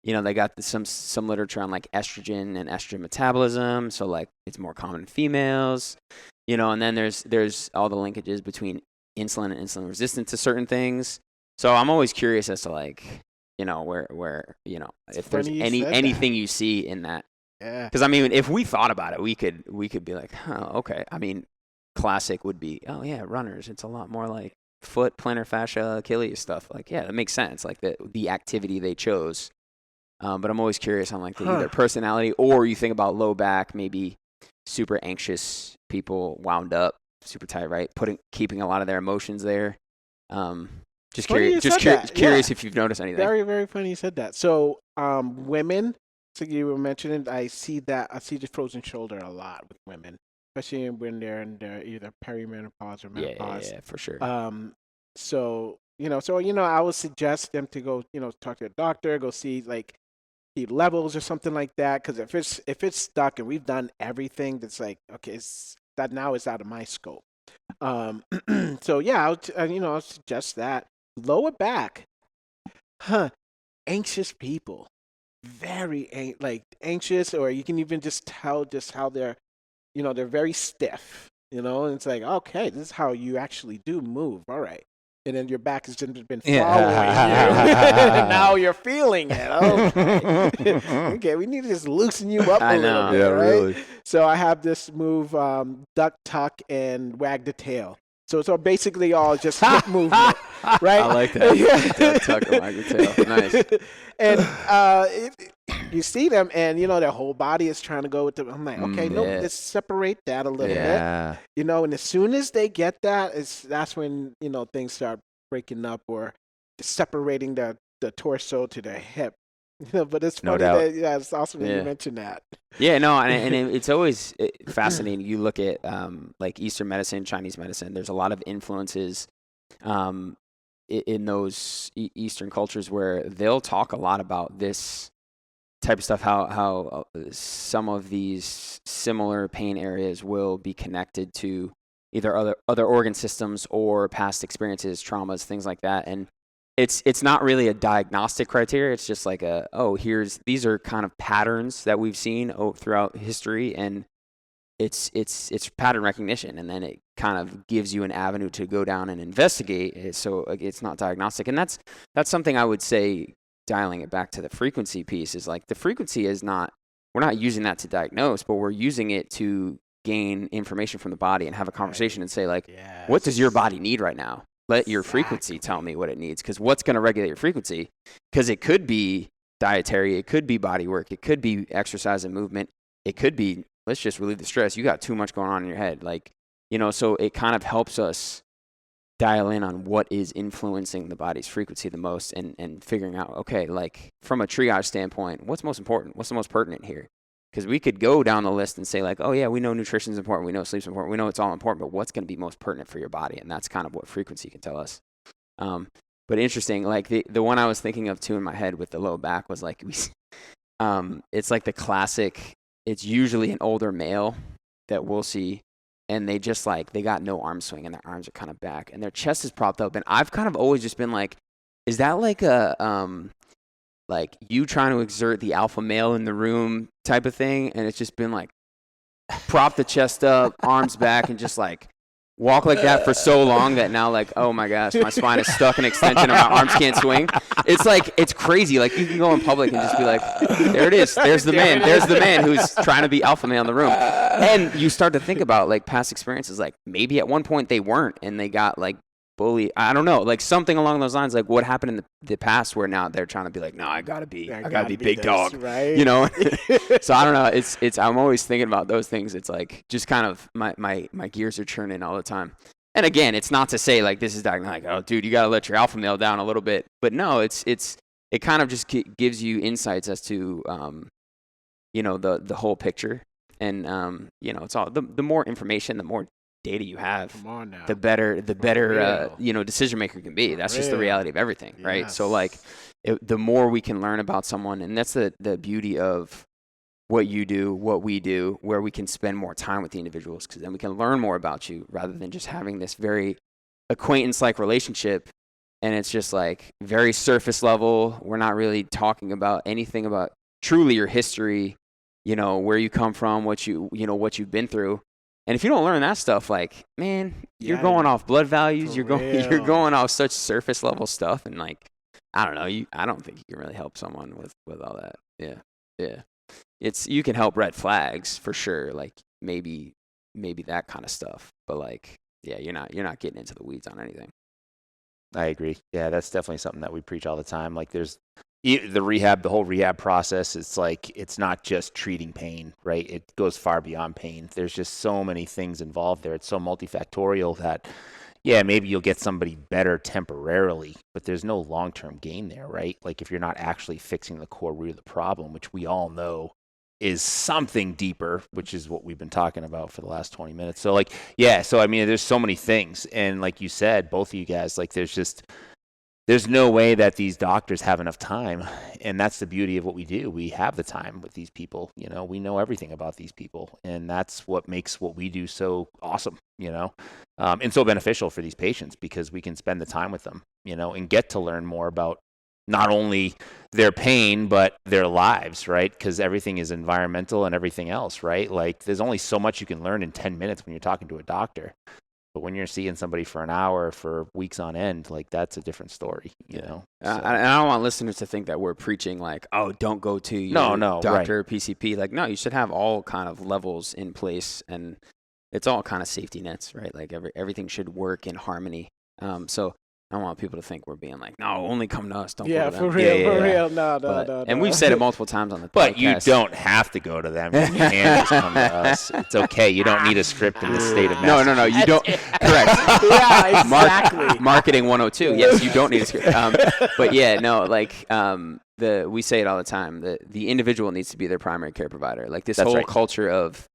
you know, they got some literature on like estrogen and estrogen metabolism. So like it's more common in females, you know, and then there's all the linkages between insulin and insulin resistance to certain things. So I'm always curious as to like, you know, where you know, if there's anything you see in that. Yeah. Because I mean, if we thought about it, we could be like, okay. I mean, classic would be, oh yeah, runners. It's a lot more like foot, plantar fascia, Achilles stuff. Like, yeah, that makes sense. Like the activity they chose. But I'm always curious on like either personality, or you think about low back, maybe super anxious people, wound up, super tight, right? Keeping a lot of their emotions there. Just curious if you've noticed anything. Very, very funny you said that. So women, so you were mentioning, I see the frozen shoulder a lot with women, especially when they're in their either perimenopause or menopause. Yeah, for sure. So So, I would suggest them to go, talk to a doctor, go see like the levels or something like that. Because if it's stuck and we've done everything, that's like, okay, that now is out of my scope. So yeah, I'll suggest that. Lower back, anxious people, very anxious, or you can even just tell just how they're very stiff, and it's like, okay, this is how you actually do move. All right. And then your back has just been following you. Now you're feeling it. Okay. Okay, we need to just loosen you up a little bit, right? Really. So I have this move, duck, tuck, and wag the tail. So basically all just hip movement, right? I like that. Duck, tuck, and wag the tail. Nice. And you see them, and their whole body is trying to go with them. I'm like, okay, no, let's separate that a little bit. And as soon as they get that, that's when things start breaking up or separating the torso to the hip. But it's funny that it's awesome that you mentioned that. Yeah, no, and it's always fascinating. You look at like Eastern medicine, Chinese medicine. There's a lot of influences in those Eastern cultures where they'll talk a lot about this type of stuff, how some of these similar pain areas will be connected to either other organ systems or past experiences, traumas, things like that. And it's not really a diagnostic criteria. It's just like these are kind of patterns that we've seen throughout history, and it's pattern recognition, and then it kind of gives you an avenue to go down and investigate. So it's not diagnostic, and that's something I would say. Dialing it back to the frequency piece is like the frequency is not, we're not using that to diagnose, but we're using it to gain information from the body and have a conversation and say like, what does your body need right now? Let your frequency tell me what it needs, because what's going to regulate your frequency? Because it could be dietary, it could be body work, it could be exercise and movement, it could be, let's just relieve the stress. You got too much going on in your head. Like, so it kind of helps us dial in on what is influencing the body's frequency the most, and figuring out, okay, like from a triage standpoint, what's most important? What's the most pertinent here? Because we could go down the list and say like, oh yeah, we know nutrition's important, we know sleep's important, we know it's all important, but what's going to be most pertinent for your body? And that's kind of what frequency can tell us. But interesting, like the one I was thinking of too in my head with the low back was like, it's like the classic, it's usually an older male that we'll see, and they just like, they got no arm swing and their arms are kind of back and their chest is propped up. And I've kind of always just been like, is that like like you trying to exert the alpha male in the room type of thing? And it's just been like, prop the chest up, arms back, and just like walk like that for so long that now like, oh my gosh, my spine is stuck in extension and my arms can't swing. It's like, it's crazy. Like you can go in public and just be like, there it is. There's the man. There's the man who's trying to be alpha male in the room. And you start to think about like past experiences, like maybe at one point they weren't and they got like bullied. I don't know, like something along those lines, like what happened in the past where now they're trying to be like, no, I gotta be big this, dog, right? So I don't know. It's I'm always thinking about those things. It's like just kind of my gears are churning all the time. And again, it's not to say like this is like, oh dude, you gotta let your alpha male down a little bit. But no, it kind of just gives you insights as to the whole picture. And it's all the more information, the more data you have, the better decision maker can be. That's just the reality of everything, right? So like the more we can learn about someone, and that's the beauty of what you do, what we do, where we can spend more time with the individuals, because then we can learn more about you rather than just having this very acquaintance-like relationship. And it's just like very surface level. We're not really talking about anything about truly your history, where you come from, what you've been through. And if you don't learn that stuff, like, man, you're going off blood values. You're going off such surface level stuff, and like, I don't know. I don't think you can really help someone with all that. Yeah. You can help red flags for sure. Like maybe that kind of stuff. But like, yeah, you're not getting into the weeds on anything. I agree. Yeah, that's definitely something that we preach all the time. Like there's the whole rehab process, it's like, it's not just treating pain, right? It goes far beyond pain. There's just so many things involved there. It's so multifactorial that, yeah, maybe you'll get somebody better temporarily, but there's no long-term gain there, right? Like if you're not actually fixing the core root of the problem, which we all know is something deeper, which is what we've been talking about for the last 20 minutes. So like, yeah, so I mean, there's so many things. And like you said, both of you guys, like there's just, there's no way that these doctors have enough time. And that's the beauty of what we do. We have the time with these people. You know, we know everything about these people. And that's what makes what we do so awesome, you know, and so beneficial for these patients, because we can spend the time with them, you know, and get to learn more about not only their pain, but their lives, right? Because everything is environmental and everything else, right? Like, there's only so much you can learn in 10 minutes when you're talking to a doctor. But when you're seeing somebody for an hour for weeks on end, like, that's a different story, you know? So. And I don't want listeners to think that we're preaching like, oh, don't go to your doctor or PCP. Like, no, you should have all kind of levels in place, and it's all kind of safety nets, right? Like, everything should work in harmony. So I don't want people to think we're being like, no, only come to us. Don't go to them. For real. No. And we've said it multiple times on the podcast. But you don't have to go to them. You can just come to us. It's okay. You don't need a script in the state of Massachusetts. No, you don't. Correct. Yeah, exactly. Marketing 102. Yes, you don't need a script. But yeah, no, like we say it all the time. The individual needs to be their primary care provider. Like, this whole culture of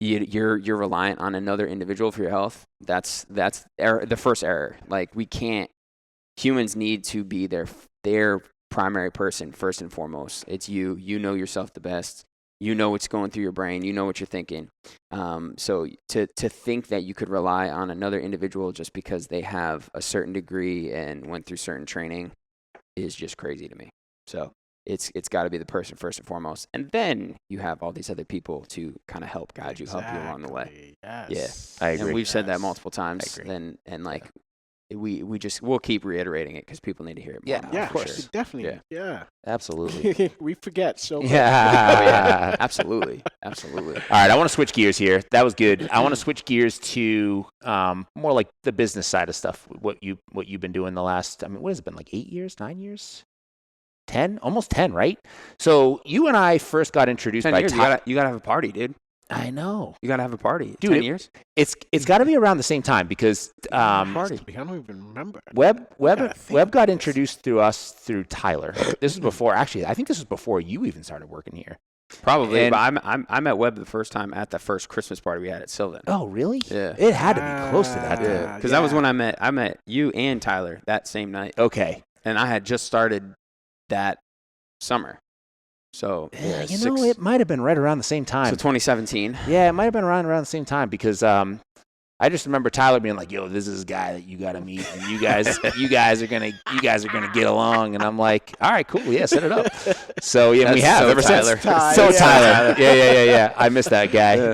you're reliant on another individual for your health. That's the first error. Like, we can't. Humans need to be their primary person first and foremost. It's you. You know yourself the best. You know what's going through your brain. You know what you're thinking. So to think that you could rely on another individual just because they have a certain degree and went through certain training is just crazy to me. So it's got to be the person first and foremost, and then you have all these other people to kind of help guide you, help you along the way. Yes. Yeah, I agree. And we've said that multiple times. And like. We'll keep reiterating it because people need to hear it more. Yeah, of course. Definitely. Yeah. Absolutely. We forget so much. Yeah. Absolutely. All right, I want to switch gears here. That was good. I want to switch gears to more like the business side of stuff. What you've been doing the last, I mean, what has it been, like 8 years, 9 years? 10? Almost 10, right? So you and I first got introduced 10 by years, you gotta have a party, dude. I know. You gotta have a party. Dude, 10 years? It's got to be around the same time, because Party. I don't even remember. Webb got introduced through Tyler. This was before, actually, I think this was before you even started working here. Probably, but I met Webb the first time at the first Christmas party we had at Sylvan. Oh, really? Yeah. It had to be close to that. Yeah, because that was when I met you and Tyler that same night. Okay. And I had just started that summer. So yeah, it might have been right around the same time. So 2017. Yeah, it might have been around the same time, because I just remember Tyler being like, "Yo, this is a guy that you got to meet, and you guys are gonna get along." And I'm like, "All right, cool, yeah, set it up." So yeah, we have ever since. Tyler. Yeah. I miss that guy,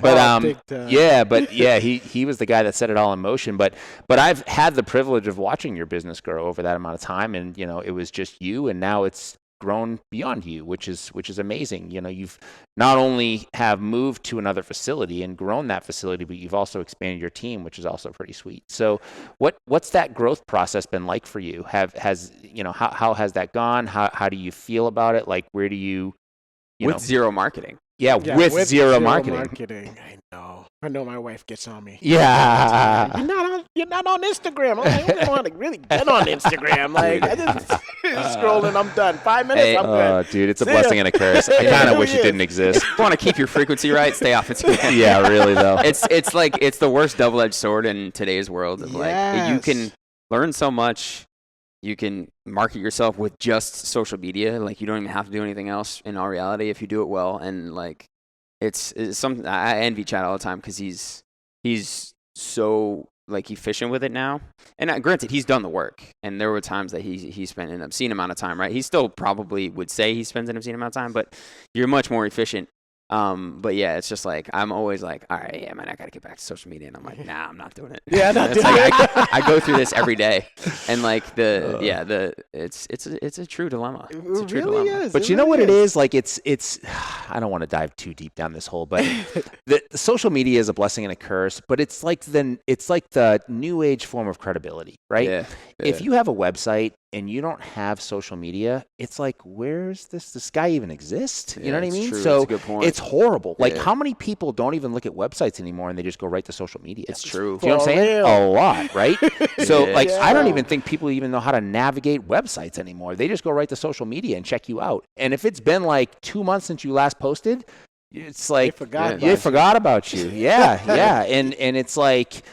but he was the guy that set it all in motion. But I've had the privilege of watching your business grow over that amount of time, and it was just you, and now it's grown beyond you, which is amazing. You've not only have moved to another facility and grown that facility, but you've also expanded your team, which is also pretty sweet. So what's that growth process been like for you? How has that gone? How do you feel about it? Like, where do you with zero marketing? Yeah, with zero marketing. I know my wife gets on me. Yeah. You're not on Instagram. I'm like, I don't want to really get on Instagram. Like, I just scrolling, I'm done. 5 minutes, I'm good. Dude, it's a blessing and a curse. I kind of wish it didn't exist. You want to keep your frequency right, stay off Instagram. Yeah, really though. It's like, it's the worst double-edged sword in today's world. Of like, you can learn so much. You can market yourself with just social media. Like, you don't even have to do anything else in all reality if you do it well. And like, it's something I envy Chad all the time, because he's so like efficient with it now. And granted, he's done the work, and there were times that he spent an obscene amount of time. Right, he still probably would say he spends an obscene amount of time, but you're much more efficient. But yeah, it's just like, I'm always like, all right, yeah, man, I got to get back to social media. And I'm like, nah, I'm not doing it. Yeah, not doing it. I go through this every day. And like it's a true dilemma. It's a true dilemma. Is. But you know what it is? Like, it's, I don't want to dive too deep down this hole, but the social media is a blessing and a curse, but it's like the new age form of credibility, right? Yeah. If you have a website and you don't have social media, it's like, where's this guy even exist? You know what I mean? True. So that's a good point. It's horrible. Like, how many people don't even look at websites anymore, and they just go right to social media? It's true. Do you know what I'm saying? A lot, right? So I don't even think people even know how to navigate websites anymore. They just go right to social media and check you out. And if it's been like 2 months since you last posted, it's like they forgot about you. Yeah. And it's like,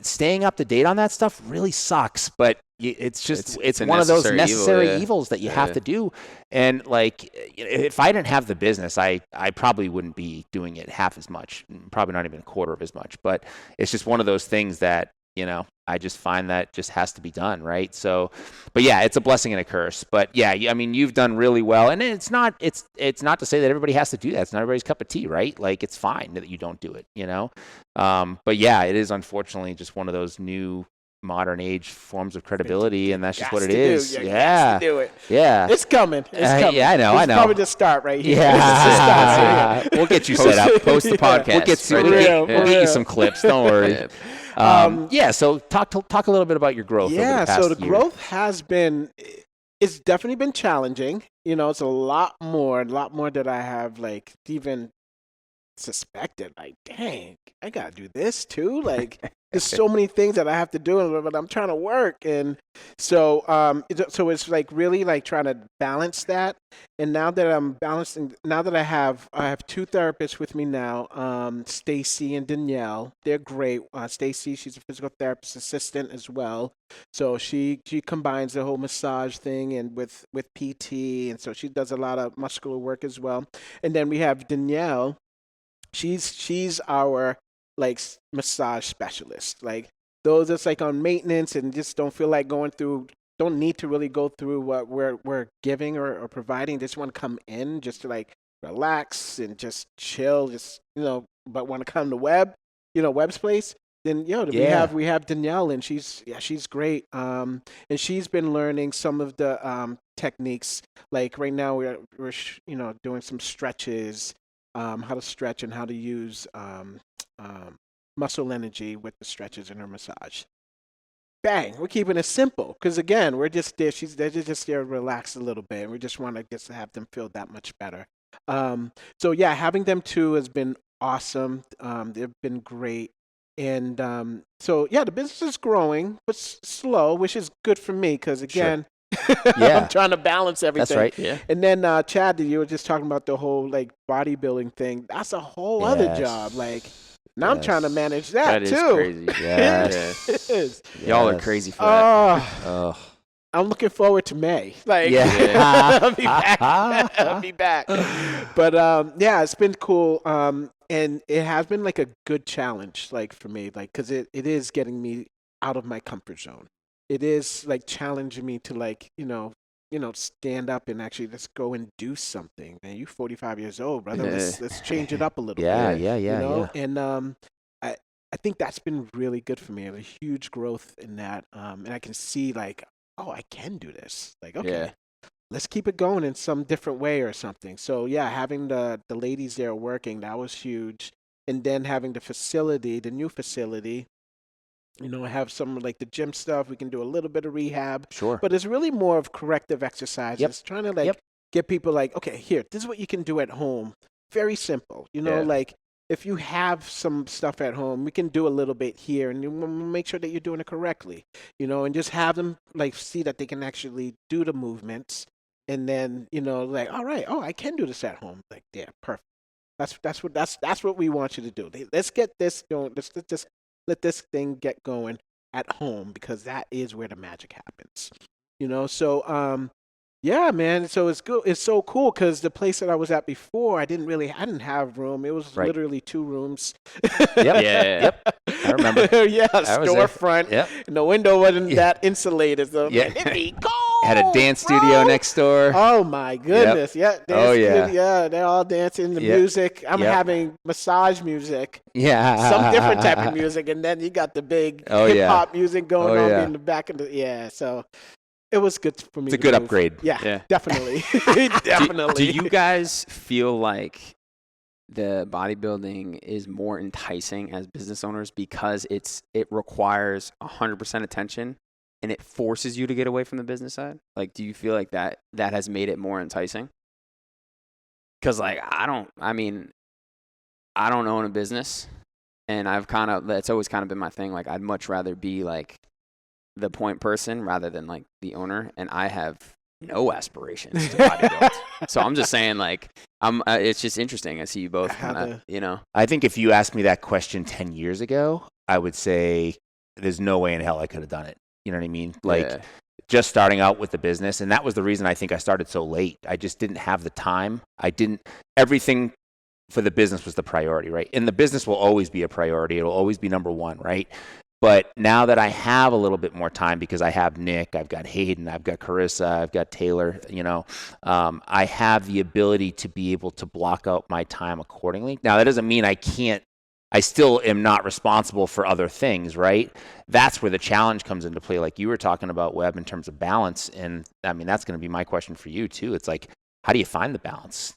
staying up to date on that stuff really sucks, but it's just it's one of those necessary evils that you have to do. And like, if I didn't have the business, I probably wouldn't be doing it half as much, probably not even a quarter of as much. But it's just one of those things that, you know, I just find that just has to be done, right? So, but yeah, it's a blessing and a curse. But yeah, I mean, you've done really well, and it's not to say that everybody has to do that. It's not everybody's cup of tea, right? Like, it's fine that you don't do it, you know. But yeah, it is unfortunately just one of those new modern age forms of credibility, and that's just what it is. Yeah, do it. Yeah, it's coming. It's coming. Yeah, I know. It's probably the start right here. Yeah, we'll get you set up. Post the podcast. We'll get you some clips. Don't worry. Yeah. So talk a little bit about your growth. Yeah. Over the past So the year. growth has been. It's definitely been challenging. You know, it's a lot more that I have like even suspected. Like, dang, I gotta do this too. Like, there's so many things that I have to do, but I'm trying to work, and so so it's like really like trying to balance that. And now that I'm balancing, now that I have two therapists with me now, Stacy and Danielle. They're great. Stacy, she's a physical therapist assistant as well, so she combines the whole massage thing and with PT, and so she does a lot of muscular work as well. And then we have Danielle. She's our like massage specialist. Like those that's like on maintenance and just don't feel like don't need to really go through what we're giving or providing. They just want to come in just to like relax and just chill, just, you know, but want to come to Webb, you know, Webb's place. Then we have Danielle, and she's great. And she's been learning some of the techniques. Like right now we're you know, doing some stretches, how to stretch and how to use muscle energy with the stretches in her massage. Bang, we're keeping it simple because again, we're just there. They're just there to relax a little bit, and we just want to just have them feel that much better. So yeah, having them too has been awesome. They've been great, and so yeah, the business is growing, but slow, which is good for me because again. Sure. Yeah. I'm trying to balance everything. That's right. Yeah. And then Chad, you were just talking about the whole like bodybuilding thing. That's a whole other job. Like now I'm trying to manage that too. That is crazy. It is. Y'all are crazy for that. I'm looking forward to May. Like I'll be back. I'll be back. But yeah, it's been cool. And it has been like a good challenge, like for me, like because it is getting me out of my comfort zone. It is like challenging me to like, you know, stand up and actually let's go and do something. Man, you're 45 years old, brother. Let's change it up a little bit. Yeah. You know? And I think that's been really good for me. A huge growth in that. And I can see like, oh, I can do this. Like, okay, let's keep it going in some different way or something. So yeah, having the ladies there working, that was huge. And then having the new facility. You know, have some like the gym stuff. We can do a little bit of rehab. Sure. But it's really more of corrective exercises. Trying to like get people like, okay, here, this is what you can do at home. Very simple. You know, like if you have some stuff at home, we can do a little bit here and you make sure that you're doing it correctly. You know, and just have them like see that they can actually do the movements. And then, you know, like, all right, I can do this at home. Like, yeah, perfect. That's what we want you to do. Let's get this going. Let's just let this thing get going at home because that is where the magic happens, you know? So, yeah, man. So it's good. It's so cool because the place that I was at before, I didn't have room. It was literally 2 rooms. Yep. I remember. Storefront. Yep. And the window wasn't that insulated. So it'd be cold. Had a dance studio next door. Oh my goodness. Yep. Yeah, they're all dancing the music. I'm having massage music. Yeah. Some different type of music. And then you got the big hip hop music going on in the back of so it was good for me. It's a good upgrade. Yeah. Definitely. Definitely. Do you guys feel like the bodybuilding is more enticing as business owners because it requires 100% attention and it forces you to get away from the business side? Like, do you feel like that has made it more enticing? Because like I don't own a business, and that's always kind of been my thing. Like, I'd much rather be like the point person rather than like the owner, and I have no aspirations to bodybuild. So I'm just saying, like, it's just interesting. I see you both kind of, you know. I think if you asked me that question 10 years ago, I would say there's no way in hell I could have done it. You know what I mean? Like just starting out with the business. And that was the reason I think I started so late. I just didn't have the time. Everything for the business was the priority, right? And the business will always be a priority. It'll always be number one, right? But now that I have a little bit more time because I have Nick, I've got Hayden, I've got Carissa, I've got Taylor, I have the ability to be able to block out my time accordingly. Now, that doesn't mean I still am not responsible for other things, right? That's where the challenge comes into play. Like you were talking about, Webb, in terms of balance. And I mean, that's going to be my question for you too. It's like, how do you find the balance?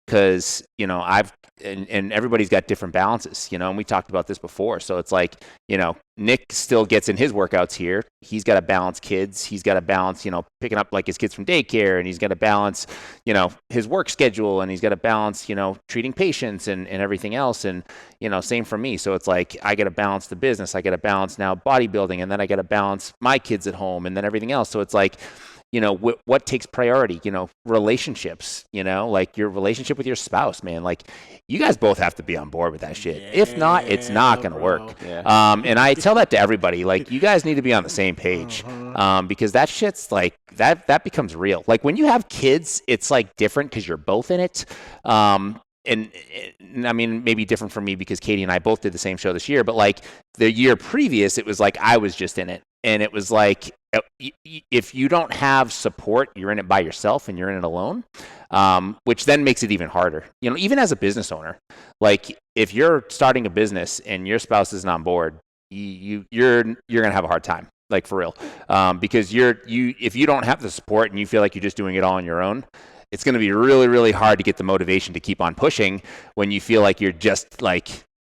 Because, and everybody's got different balances, and we talked about this before. So it's like, Nick still gets in his workouts here. He's got to balance kids. He's got to balance, picking up like his kids from daycare, and he's got to balance, his work schedule, and he's got to balance, treating patients and everything else. And, same for me. So it's like, I got to balance the business. I got to balance now bodybuilding, and then I got to balance my kids at home and then everything else. So it's like, what takes priority, relationships, like your relationship with your spouse, man, like you guys both have to be on board with that shit. If not, it's not going to work. Yeah. And I tell that to everybody, like you guys need to be on the same page, because that shit's like, that becomes real. Like when you have kids, it's like different because you're both in it. And I mean, maybe different for me because Katie and I both did the same show this year, but like the year previous, it was like I was just in it. And it was like, if you don't have support, you're in it by yourself and you're in it alone, which then makes it even harder. Even as a business owner, like if you're starting a business and your spouse isn't on board, you're going to have a hard time, like for real. Because if you don't have the support and you feel like you're just doing it all on your own, it's going to be really, really hard to get the motivation to keep on pushing when you feel like you're just like,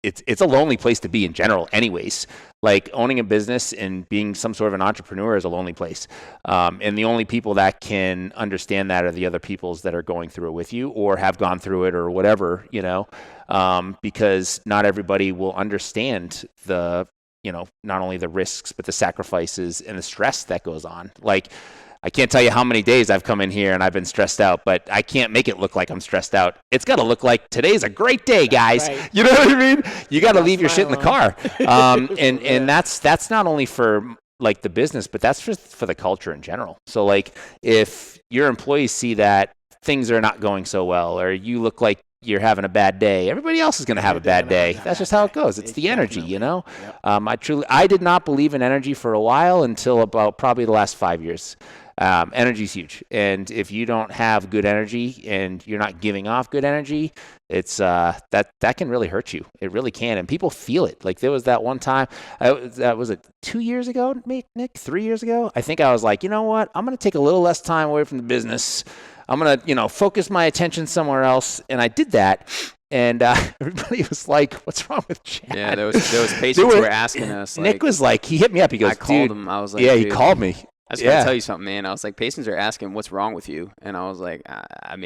it's a lonely place to be in general anyways. Like owning a business and being some sort of an entrepreneur is a lonely place. And the only people that can understand that are the other peoples that are going through it with you or have gone through it or whatever, because not everybody will understand the, not only the risks, but the sacrifices and the stress that goes on. Like, I can't tell you how many days I've come in here and I've been stressed out, but I can't make it look like I'm stressed out. It's got to look like today's a great day, guys. Right. You know what I mean? You got to leave your shit in the car. And that's not only for like the business, but that's for the culture in general. So like if your employees see that things are not going so well, or you look like you're having a bad day, everybody else is going to have a bad day. That's just how it goes. It's the energy, Yep. I did not believe in energy for a while until about probably the last 5 years. Energy's huge. And if you don't have good energy and you're not giving off good energy, it's that can really hurt you. It really can. And people feel it. Like there was that one time, was it 2 years ago, Nick? 3 years ago? I think I was like, you know what? I'm going to take a little less time away from the business. I'm going to, focus my attention somewhere else. And I did that. And everybody was like, what's wrong with Chad? Yeah, there was patients who were asking us. Nick was like, he hit me up. He goes, I called him. I was like, yeah, he called me. I was going to tell you something, man. I was like, patients are asking, what's wrong with you? And I was like, I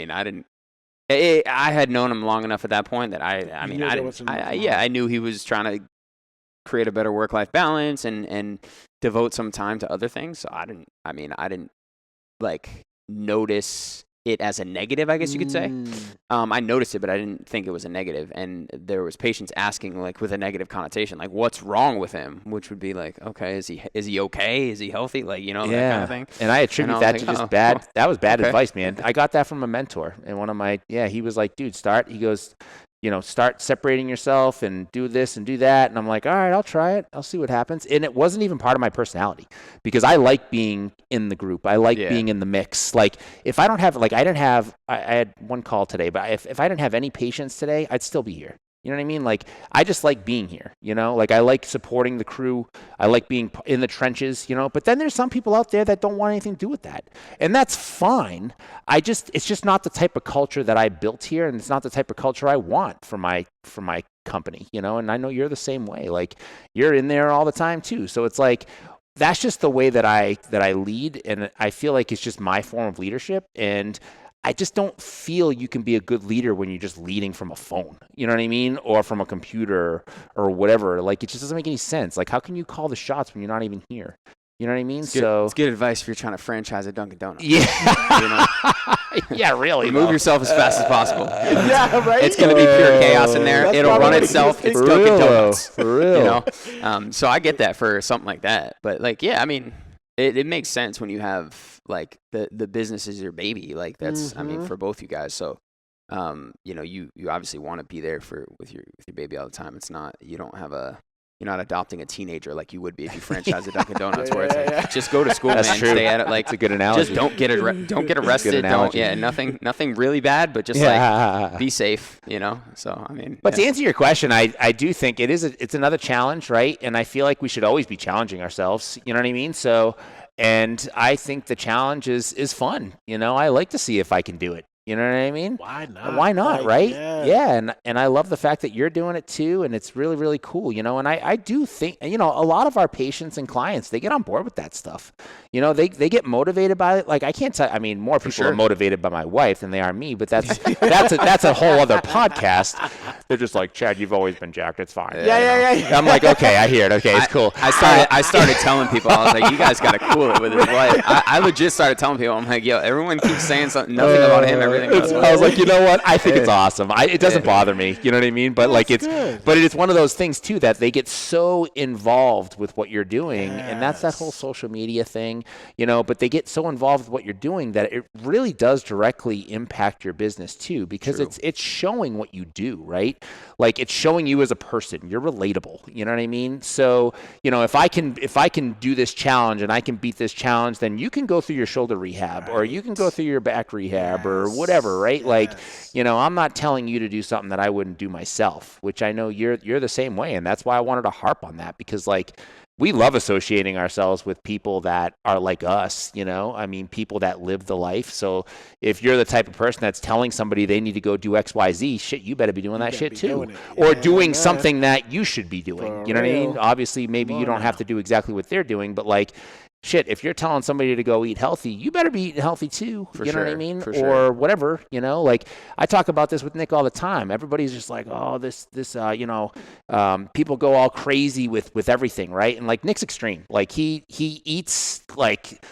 had known him long enough at that point that I knew he was trying to create a better work-life balance and devote some time to other things. So I didn't like notice it as a negative, I guess you could say. I noticed it, but I didn't think it was a negative. And there was patients asking like with a negative connotation, like what's wrong with him? Which would be like, okay, is he okay? Is he healthy? Like, that kind of thing. And I attribute that to just bad. That was bad advice, man. I got that from a mentor. And one of my, he was like, dude, he goes, start separating yourself and do this and do that. And I'm like, all right, I'll try it. I'll see what happens. And it wasn't even part of my personality because I like being in the group. I like being in the mix. Like if I don't have, like I had one call today, but if I didn't have any patients today, I'd still be here. You know what I mean? Like, I just like being here, like I like supporting the crew. I like being in the trenches, but then there's some people out there that don't want anything to do with that. And that's fine. It's just not the type of culture that I built here. And it's not the type of culture I want for my company, and I know you're the same way. Like you're in there all the time too. So it's like, that's just the way that I lead. And I feel like it's just my form of leadership. And I just don't feel you can be a good leader when you're just leading from a phone, you know what I mean? Or from a computer or whatever. Like, it just doesn't make any sense. Like, how can you call the shots when you're not even here? You know what I mean? It's good advice if you're trying to franchise a Dunkin' Donuts. Yeah. Yeah, really. Move yourself as fast as possible. Yeah, right. It's going to be pure chaos in there. That's It'll run probably itself. It's For Dunkin' real, Donuts. for real. You know? So I get that for something like that. But like, yeah, I mean, it makes sense when you have like the business is your baby. Like that's, I mean, for both you guys. So, you know, you obviously want to be there with your baby all the time. It's not, you're not adopting a teenager like you would be if you franchise a Dunkin' Donuts, where it's like, just go to school, That's man. true. Stay at it. Like, It's a good analogy. just don't get arrested. analogy. Nothing really bad, but just like be safe, you know. So I mean, But to answer your question, I do think it's another challenge, right? And I feel like we should always be challenging ourselves. You know what I mean? So, and I think the challenge is fun. You know, I like to see if I can do it. You know what I mean? Why not? Why not, Like, right? yeah. And I love the fact that you're doing it too, and it's really, really cool, you know, and I do think, you know, a lot of our patients and clients, they get on board with that stuff. You know, they get motivated by it. Like, I can't tell, I mean, more people are motivated by my wife than they are me, but that's a whole other podcast. They're just like, Chad, you've always been jacked. It's fine. Yeah. I'm like, okay, I hear it. Okay, it's cool. I started telling people, I was like, you guys got to cool it with his wife. I legit started telling people, I'm like, yo, everyone keeps saying something, nothing about him, everything goes well. I was like, you know what? I think it's awesome. It doesn't bother me. You know what I mean? But like but it's one of those things too that they get so involved with what you're doing, and that's that whole social media thing, you know. But they get so involved with what you're doing that it really does directly impact your business too, because it's showing what you do, right? Like it's showing you as a person. You're relatable. You know what I mean? So you know, if I can do this challenge and I can beat this challenge, then you can go through your shoulder rehab, or you can go through your back rehab, or whatever, right? Like, you know, I'm not telling you to do something that I wouldn't do myself, which I know you're the same way, and that's why I wanted to harp on that, because like we love associating ourselves with people that are like us, you know? I mean, people that live the life. So if you're the type of person that's telling somebody they need to go do XYZ, shit, you better be doing that shit too. Or doing something that you should be doing. You know what I mean? Obviously, maybe you don't have to do exactly what they're doing, but like, shit, if you're telling somebody to go eat healthy, you better be eating healthy too. You know what I mean? Or whatever, you know, like I talk about this with Nick all the time. Everybody's just like, oh, this, you know, people go all crazy with everything, right? And like Nick's extreme. Like he eats like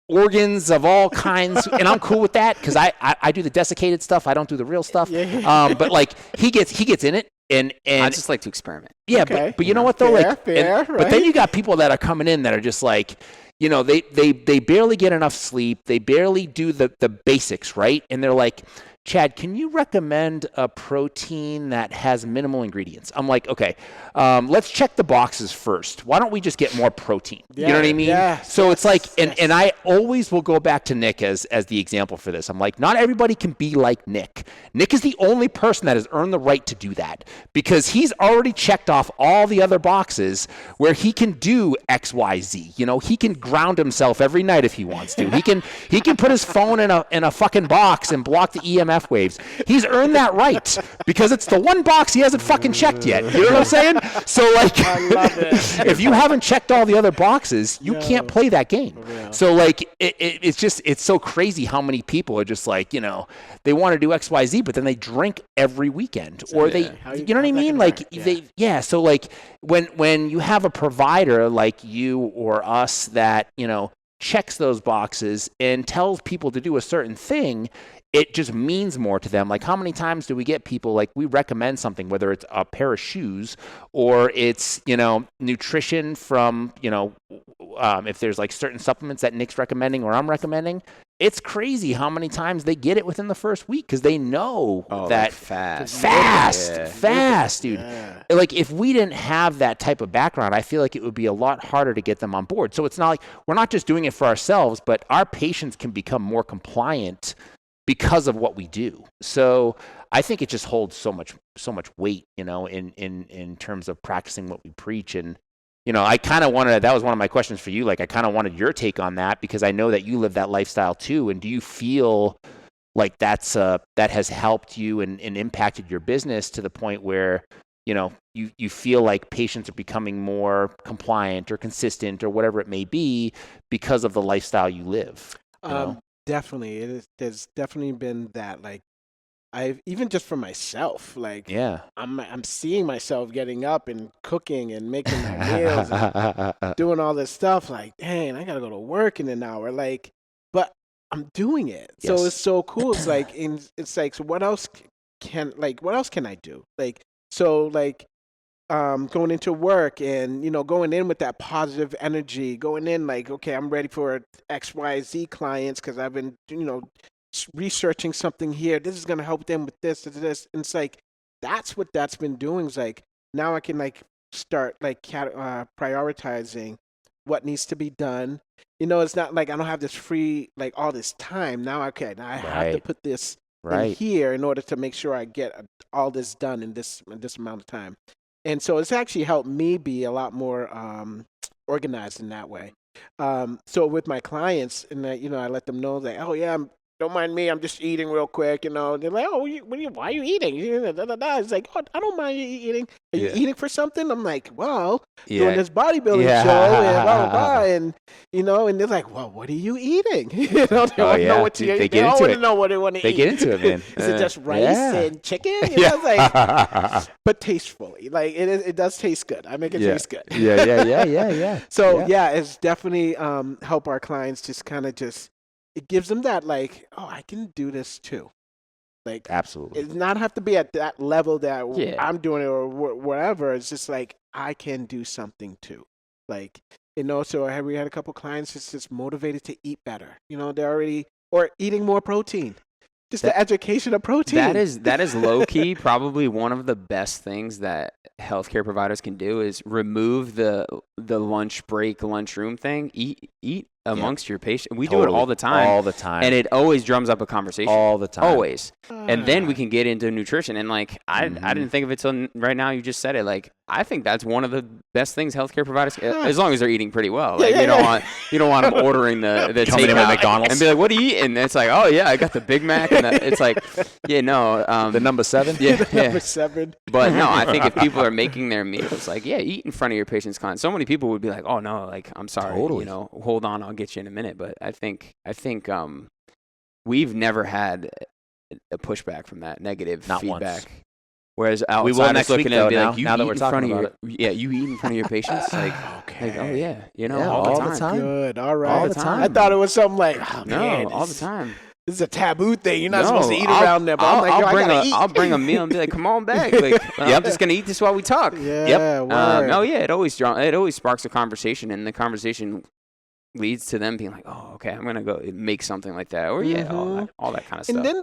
organs of all kinds, and I'm cool with that because I do the desiccated stuff. I don't do the real stuff. But like he gets in it. And I just like to experiment. Yeah, but you know what though? Fair, right? But then you got people that are coming in that are just like, you know, they barely get enough sleep. They barely do the basics, right? And they're like, Chad, can you recommend a protein that has minimal ingredients? I'm like, okay, let's check the boxes first. Why don't we just get more protein? You know what I mean? So it's like, and I always will go back to Nick as the example for this. I'm like, not everybody can be like Nick. Nick is the only person that has earned the right to do that because he's already checked off all the other boxes where he can do X, Y, Z. You know, he can ground himself every night if he wants to. He can put his phone in a fucking box and block the EMF waves. He's earned that right because it's the one box he hasn't fucking checked yet. You know what I'm saying? So like, I love it. if you haven't checked all the other boxes, you can't play that game. So like, it's so crazy how many people are just like, you know, they want to do X, Y, Z, but then they drink every weekend, or you know what I mean? Like so like when you have a provider like you or us that, you know, checks those boxes and tells people to do a certain thing, it just means more to them. Like how many times do we get people, like we recommend something, whether it's a pair of shoes or it's, you know, nutrition from, you know, if there's like certain supplements that Nick's recommending or I'm recommending, it's crazy how many times they get it within the first week because they know that fast, dude. Like if we didn't have that type of background, I feel like it would be a lot harder to get them on board. So it's not like we're not just doing it for ourselves, but our patients can become more compliant because of what we do. So I think it just holds so much weight, you know, in terms of practicing what we preach. And, you know, I kind of wanted, that was one of my questions for you. Like I kind of wanted your take on that because I know that you live that lifestyle too. And do you feel like that has helped you and impacted your business to the point where, you know, you feel like patients are becoming more compliant or consistent or whatever it may be because of the lifestyle you live? You know? Definitely. There's definitely been that, like, I've even just for myself, like, I'm seeing myself getting up and cooking and making my meals and doing all this stuff. Like, dang, I gotta go to work in an hour. Like, but I'm doing it. So Yes. it's so cool. It's like, it's like, so what else can I do? Like, so like, going into work and, going in with that positive energy, going in like, okay, I'm ready for XYZ clients because I've been, researching something here. This is going to help them with this. And it's like, that's what that's been doing. Is like, now I can like start like prioritizing what needs to be done. It's not like I don't have this free, like all this time. Now, okay, now I have to put this in here in order to make sure I get all this done in this amount of time. And so it's actually helped me be a lot more organized in that way. So with my clients, and I let them know that, oh yeah, don't mind me, I'm just eating real quick. They're like, oh, why are you eating? It's like, oh, I don't mind you eating. Are you eating for something? I'm like, well, doing this bodybuilding show and blah blah blah, and and they're like, well, what are you eating? They want to know what you eat. They all want to know what they want to eat. They get into it, man. Is it just rice and chicken? It's like, but tastefully, like it does taste good. I make it taste good. Yeah. So it's definitely help our clients just kind of it gives them that like, oh, I can do this too. Like, absolutely. It not have to be at that level that I'm doing it or whatever. It's just like, I can do something too. Like, so we had a couple clients just motivated to eat better. They're already, or eating more protein. Just the education of protein. That is low key probably one of the best things that healthcare providers can do is remove the lunch break, lunchroom thing. Eat amongst your patients. We do it all the time. And it always drums up a conversation. All the time. Always. And then we can get into nutrition. And like, I didn't think of it till right now. You just said it. Like, I think that's one of the best things healthcare providers, as long as they're eating pretty well. Like, you don't want them ordering the coming in with McDonald's and be like, what do you eat? And it's like, oh yeah, I got the Big Mac. And it's like, the number 7. Number 7. But no, I think if people are making their meals, like, eat in front of your patient's clients. So many people would be like, oh no, like, I'm sorry, hold on, I'll get you in a minute. But I think we've never had a pushback from that negative Not feedback. Once. Whereas we will next week, looking at it, be now, like, you now that eat we're in talking front about of you eat in front of your patients, like, okay. like, oh yeah, all the time. Good, all right. All the time. I thought it was something like, oh, no, man, all the time. This is a taboo thing. You're not supposed to eat around them. I'll bring a meal and be like, come on back. Like, I'm just gonna eat this while we talk. It always sparks a conversation, and the conversation leads to them being like, oh, okay, I'm gonna go make something like that, or all that kind of stuff. And then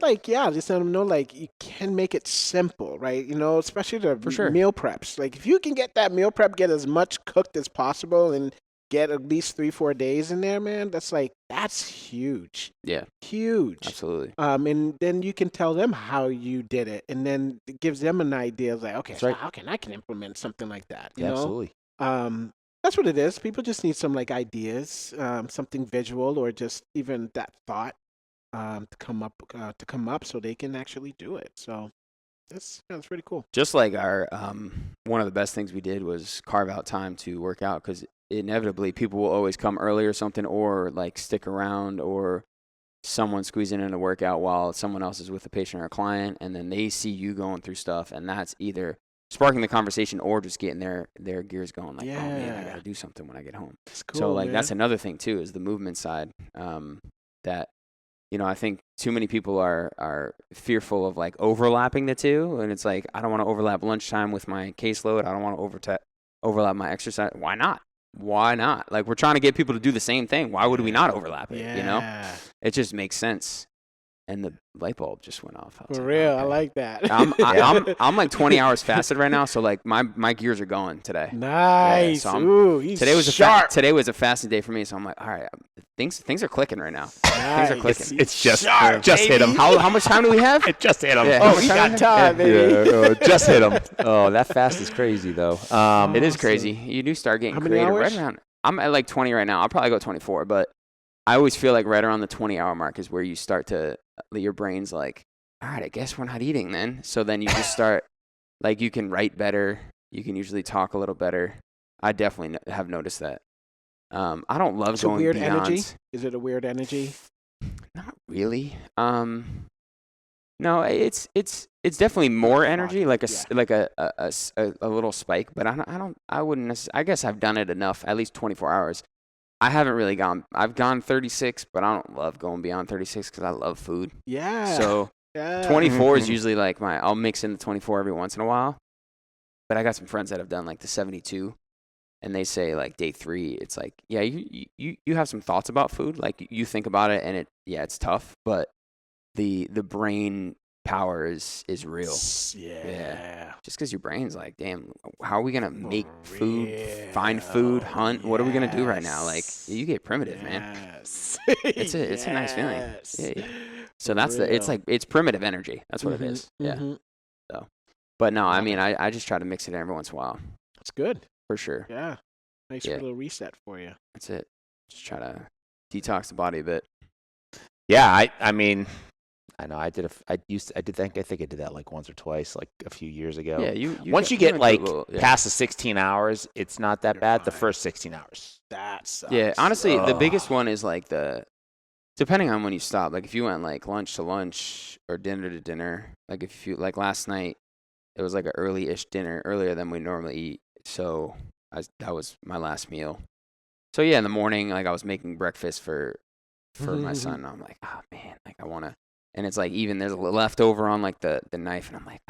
just let them know you can make it simple, right? Especially the meal preps. Like, if you can get that meal prep, get as much cooked as possible, and get at least 3-4 days in there, man. That's huge. Yeah, huge. Absolutely. And then you can tell them how you did it, and then it gives them an idea of like, okay, so how can I implement something like that? You know? Absolutely. That's what it is. People just need some ideas, something visual, or just even that thought to come up so they can actually do it. So that's pretty cool. Just like our one of the best things we did was carve out time to work out, because inevitably people will always come early or something, or like stick around, or someone squeezing in a workout while someone else is with a patient or a client, and then they see you going through stuff, and that's either sparking the conversation or just getting their gears going. Like, oh man, I got to do something when I get home. That's cool, so like, man. that's another thing too, is the movement side. That, I think too many people are fearful of like overlapping the two. And it's like, I don't want to overlap lunchtime with my caseload. I don't want to overlap my exercise. Why not? Like, we're trying to get people to do the same thing. Why would we not overlap it? It just makes sense. And the light bulb just went off. For real, okay. I like that. I'm like 20 hours fasted right now, so like my gears are going today. Nice. Yeah, so ooh, he's today was sharp. Today was a fasting day for me, so I'm like, all right, things are clicking right now. Nice. Things are clicking. It's just sharp, hit him. How much time do we have? It just hit him. Yeah, we got time, baby. Just hit him. Oh, that fast is crazy though. It is crazy. You do start getting creative right around. I'm at like 20 right now. I'll probably go 24, but I always feel like right around the 20-hour mark is where you start to, your brain's like, all right, I guess we're not eating then. So then you just start, like, you can write better. You can usually talk a little better. I definitely have noticed that. I don't love going weird beyond. Energy? Is it a weird energy? Not really. No, it's definitely more energy, like a little spike. But I wouldn't necessarily. I guess I've done it enough, at least 24 hours. I haven't really gone. I've gone 36, but I don't love going beyond 36 because I love food. Yeah. So 24 is usually like I'll mix in the 24 every once in a while. But I got some friends that have done like the 72, and they say like day 3, it's like, yeah, you have some thoughts about food. Like you think about it, and it's tough, but the brain power is real. Yeah. Just because your brain's like, damn, how are we gonna make food, find food, hunt? What are we gonna do right now? Like, you get primitive, man. It's a nice feeling. Yeah. So it's primitive energy. That's what it is. Yeah. So, but no, I mean, I just try to mix it every once in a while. That's good. For sure. Yeah. Nice little reset for you. That's it. Just try to detox the body a bit. Yeah, I mean, I know I think I did that like once or twice, like a few years ago. Yeah, once you get like past the 16 hours, it's not that bad. The first 16 hours. That sucks. Yeah, honestly, the biggest one is like depending on when you stop. Like if you went like lunch to lunch or dinner to dinner, like if you like last night, it was like an early-ish dinner, earlier than we normally eat. So that was my last meal. So yeah, in the morning, like I was making breakfast for my son. And I'm like, oh man, like I want to. And it's like even there's a leftover on like the knife, and I'm like,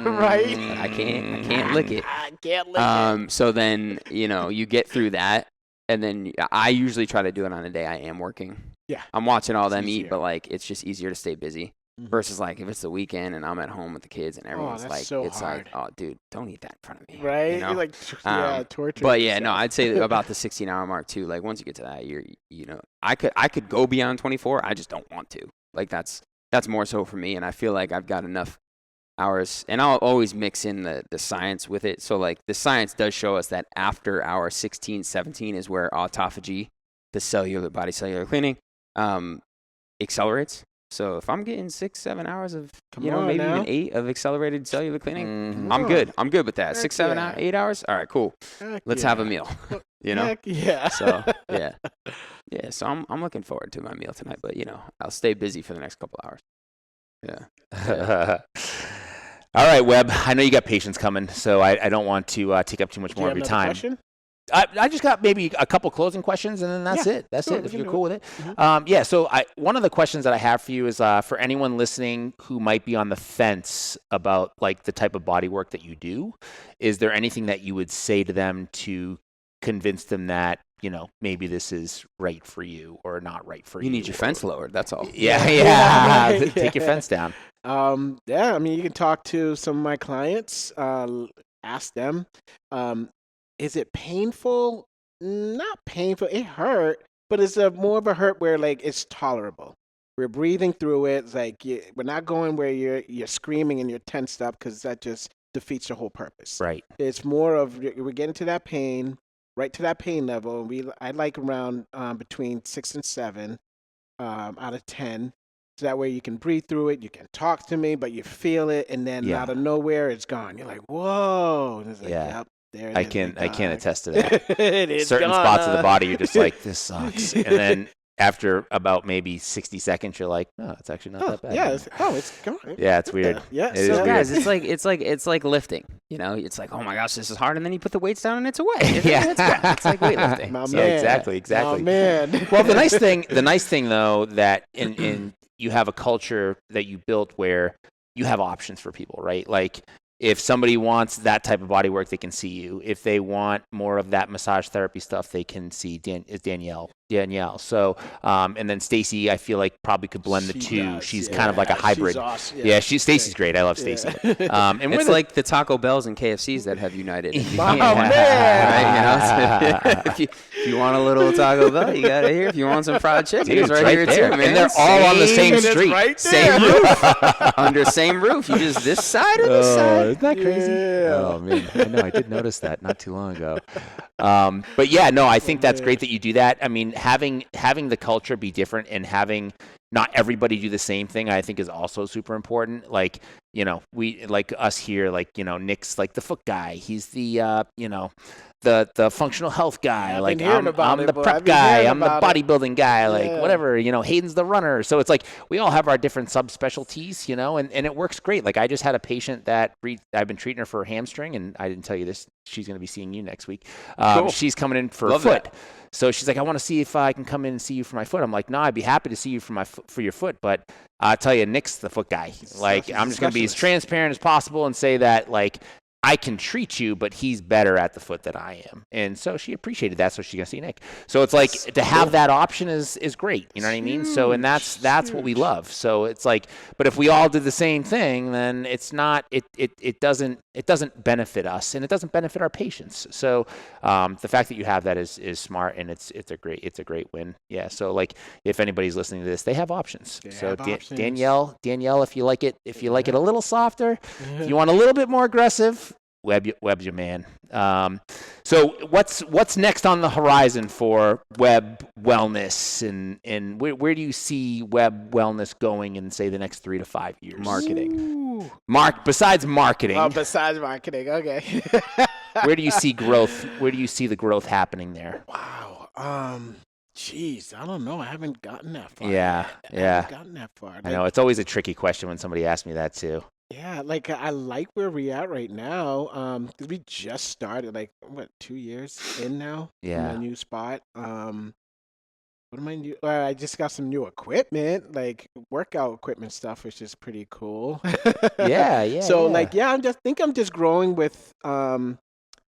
right? I can't lick it. I can't lick it. So then you get through that, and then I usually try to do it on a day I am working. Yeah, I'm watching all them eat, but like it's just easier to stay busy. Versus like if it's the weekend and I'm at home with the kids and everyone's like, it's hard. Like, oh dude, don't eat that in front of me. Right? You know? You're like, torture. But yeah, no, I'd say about the 16-hour mark too. Like once you get to that, I could go beyond 24. I just don't want to. Like that's more so for me, and I feel like I've got enough hours, and I'll always mix in the science with it. So like the science does show us that after hour 16, 17 is where autophagy, the body cellular cleaning, accelerates. So if I'm getting 6-7 hours of maybe even 8 of accelerated cellular cleaning, I'm good. I'm good with that. 6, 7, 8 hours. All right, cool. Let's have a meal. Heck yeah. So yeah. So I'm looking forward to my meal tonight, but I'll stay busy for the next couple hours. Yeah. All right, Webb. I know you got patients coming, so I don't want to take up too much more of your time. Question? I just got maybe a couple closing questions, and then that's it. That's it, if you're cool with it. So one of the questions that I have for you is for anyone listening who might be on the fence about like the type of body work that you do, is there anything that you would say to them to convince them that, maybe this is right for you or not right for you? You need your fence lowered, that's all. Yeah. Take your fence down. I mean, you can talk to some of my clients, ask them, is it painful? Not painful. It hurt, but it's more of a hurt where like it's tolerable. We're breathing through it. It's like we're not going where you're screaming and you're tensed up, because that just defeats the whole purpose. Right. It's more of we're getting to that pain, right to that pain level. I like around between 6 and 7 out of 10. So that way you can breathe through it. You can talk to me, but you feel it, and then out of nowhere it's gone. You're like, whoa. And it's like, yep. I can attest to that. It is certain gone, spots of the body, you're just like, this sucks. And then after about maybe 60 seconds, you're like, no, it's actually not that bad. Yeah, it's gone. Yeah, it's weird. Yeah, it is weird. Guys, it's like lifting. It's like, oh my gosh, this is hard, and then you put the weights down and it's away. It's like weightlifting. My so man. Exactly. My man. Well, the nice thing though, that in you have a culture that you built where you have options for people, right? Like, if somebody wants that type of body work, they can see you. If they want more of that massage therapy stuff, they can see Danielle. So, and then Stacy, I feel like probably could blend the two. She's kind of like a hybrid. She's awesome. Stacy's great. I love Stacy. And it's like the Taco Bells and KFCs that have united. Oh, man. Right? If you want a little Taco Bell, you got it here. If you want some fried chicken, it's right here there. too, man. And they're all on the same street. Right same roof. Under same roof. You just this side or this side. Isn't that crazy? Yeah. Oh, man. I know. I did notice that not too long ago. But yeah, no, I think that's great that you do that. I mean, having the culture be different and having not everybody do the same thing, I think is also super important. Like, we like us here, like, Nick's like the foot guy. He's the, the functional health guy. Like I'm the prep guy. I'm the bodybuilding guy. Like whatever, Hayden's the runner. So it's like we all have our different subspecialties, and it works great. Like I just had a patient that I've been treating her for a hamstring, and I didn't tell you this. She's going to be seeing you next week. Cool. She's coming in for Love a foot. That. So she's like, I want to see if I can come in and see you for my foot. I'm like, no, I'd be happy to see you for your foot, but I'll tell you, Nick's the foot guy. Like, I'm just going to be as transparent as possible and say that, like, I can treat you, but he's better at the foot than I am. And so she appreciated that, so she's going to see Nick. So it's like, to have that option is great. You know what I mean? So, and that's what we love. So it's like, but if we all did the same thing, then it's not, it doesn't benefit us, and it doesn't benefit our patients. So the fact that you have that is smart, and it's a great win. Yeah. So like, if anybody's listening to this, they have options. Danielle, if you like it a little softer, if you want a little bit more aggressive, Webb's your man. So what's next on the horizon for Webb Wellness, and where do you see Webb Wellness going in, say, the next 3 to 5 years? Marketing. Besides marketing. Oh, besides marketing, okay. Where do you see growth? Where do you see the growth happening there? Wow. Geez, I don't know. I haven't gotten that far. Yeah. I haven't gotten that far. I know, it's always a tricky question when somebody asks me that too. Yeah, like I like where we at right now. Because we just started, like, 2 years in now. Yeah. In my new spot. What am I new? I just got some new equipment, like workout equipment stuff, which is pretty cool. Yeah. So like, I'm just growing with. I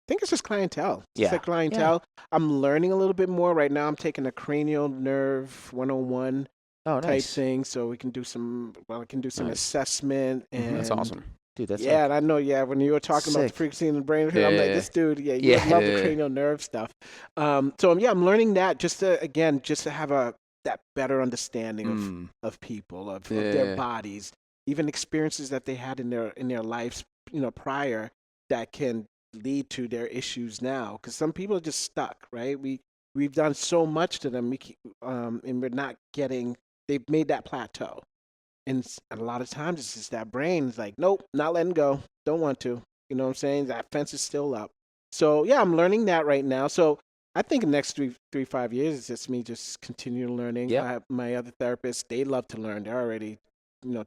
think it's just clientele. It's like clientele. Yeah. I'm learning a little bit more right now. I'm taking a cranial nerve 101. Oh, type nice. thing, so we can do some. Well, I can do some assessment, and That's awesome, dude. That's and I know. Yeah, when you were talking about the frequency in the brain, I'm like, this dude. Yeah, you love the cranial nerve stuff. So I'm learning that just to have that better understanding of people, of their bodies, even experiences that they had in their lives, prior, that can lead to their issues now. Because some people are just stuck, right? We've done so much to them, and we're not getting. They've made that plateau. And a lot of times it's just that brain is like, nope, not letting go. Don't want to. You know what I'm saying? That fence is still up. So, yeah, I'm learning that right now. So I think the next 5 years is just me just continuing learning. Yep. My other therapists, they love to learn. They're already,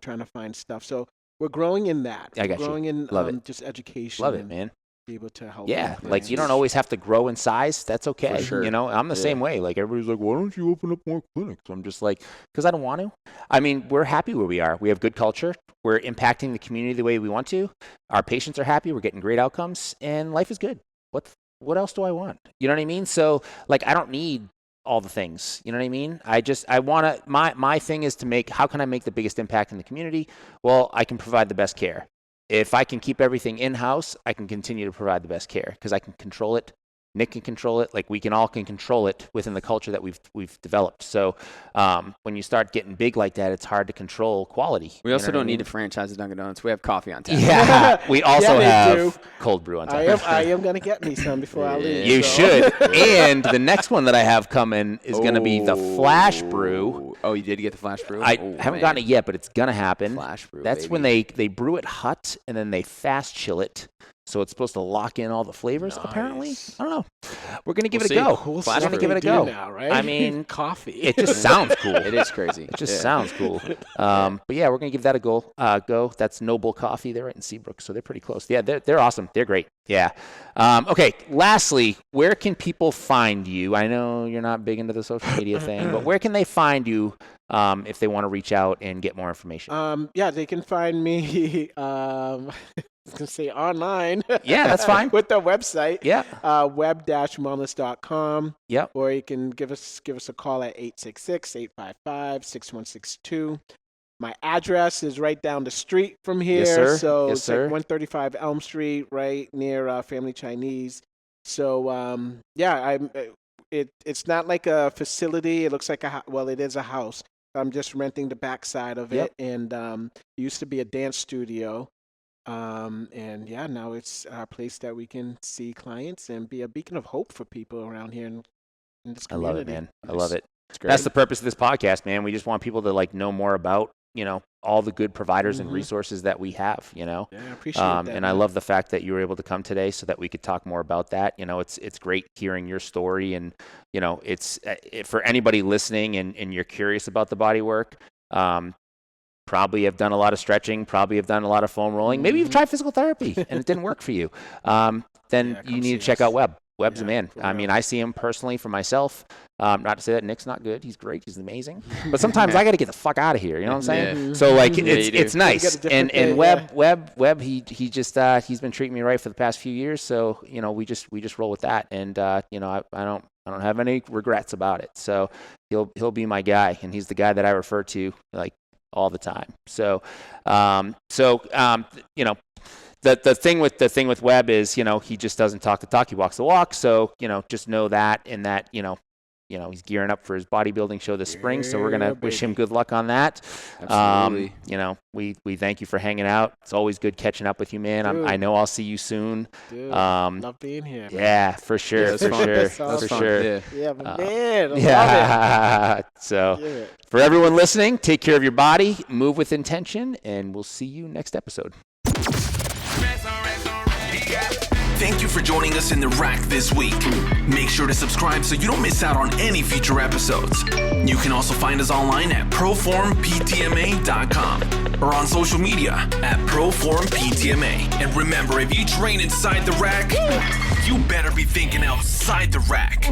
trying to find stuff. So we're growing in that. I got we're growing you. in just education. Love it, man. Able to help. Yeah, like you don't always have to grow in size. That's okay. For sure. I'm the same way. Like everybody's like, why don't you open up more clinics? I'm just like, because I don't want to. I mean, we're happy where we are. We have good culture. We're impacting the community the way we want to. Our patients are happy. We're getting great outcomes, and life is good. What else do I want? You know what I mean? So like, I don't need all the things. You know what I mean? I want to. My thing is to make. How can I make the biggest impact in the community? Well, I can provide the best care. If I can keep everything in-house, I can continue to provide the best care because I can control it. Nick can control it. Like we can all control it within the culture that we've developed. So when you start getting big like that, it's hard to control quality. We also don't need to franchise Dunkin' Donuts. We have coffee on tap. Yeah, we also have cold brew on tap. I am gonna get me some before I leave. You should. And the next one that I have coming is gonna be the flash brew. Oh, you did get the flash brew? I haven't gotten it yet, but it's gonna happen. Flash brew. That's when they brew it hot and then they fast chill it. So it's supposed to lock in all the flavors, apparently. I don't know. We're going to give it a go. Cool. We're going to give it a go. Now, right? I mean, coffee. It just sounds cool. It is crazy. It just sounds cool. But yeah, we're going to give that a go. That's Noble Coffee. They're right in Seabrook, so they're pretty close. Yeah, they're awesome. They're great. Yeah. Okay, lastly, where can people find you? I know you're not big into the social media thing, but where can they find you if they want to reach out and get more information? Yeah, they can find me I was going to say online. Yeah, that's fine. With the website. Yeah. web-wellness.com. Yep. Or you can give us a call at 866-855-6162. My address is right down the street from here. Yes, sir. So yes, it's sir. like 135 Elm Street, right near Family Chinese. So, it's not like a facility. It looks like it is a house. I'm just renting the backside of it. And it used to be a dance studio. Now it's a place that we can see clients and be a beacon of hope for people around here in this community. I love it, man. I love it. That's the purpose of this podcast, man. We just want people to know more about, all the good providers and resources that we have, Yeah, I appreciate that. And I love the fact that you were able to come today so that we could talk more about that. It's great hearing your story, and, it's for anybody listening and you're curious about the Bodywork, probably have done a lot of stretching, probably have done a lot of foam rolling. Maybe you've tried physical therapy and it didn't work for you. Then you need to check out Webb. Webb's a man. I mean, I see him personally for myself. Not to say that Nick's not good. He's great. He's amazing. But sometimes I got to get the fuck out of here. You know what I'm saying? Yeah. So like, Yeah, it's nice. And Webb, he just he's been treating me right for the past few years. So you know, we just roll with that. And you know, I don't have any regrets about it. So he'll be my guy, and he's the guy that I refer to like all the time. So you know. The thing with Webb is, you know, he just doesn't talk the talk, he walks the walk. So, you know, just know that, and that, you know, he's gearing up for his bodybuilding show this spring. So we're going to wish him good luck on that. Absolutely. You know, we thank you for hanging out. It's always good catching up with you, man. I know I'll see you soon. Dude, love being here, man. Yeah, for sure. That's For fun. sure. Yeah, but man, I love Yeah. So it. for everyone listening, take care of your body, move with intention, and we'll see you next episode. Thank you for joining us in the rack this week. Make sure to subscribe so you don't miss out on any future episodes. You can also find us online at proformptma.com or on social media at proformptma. And remember, if you train inside the rack, you better be thinking outside the rack.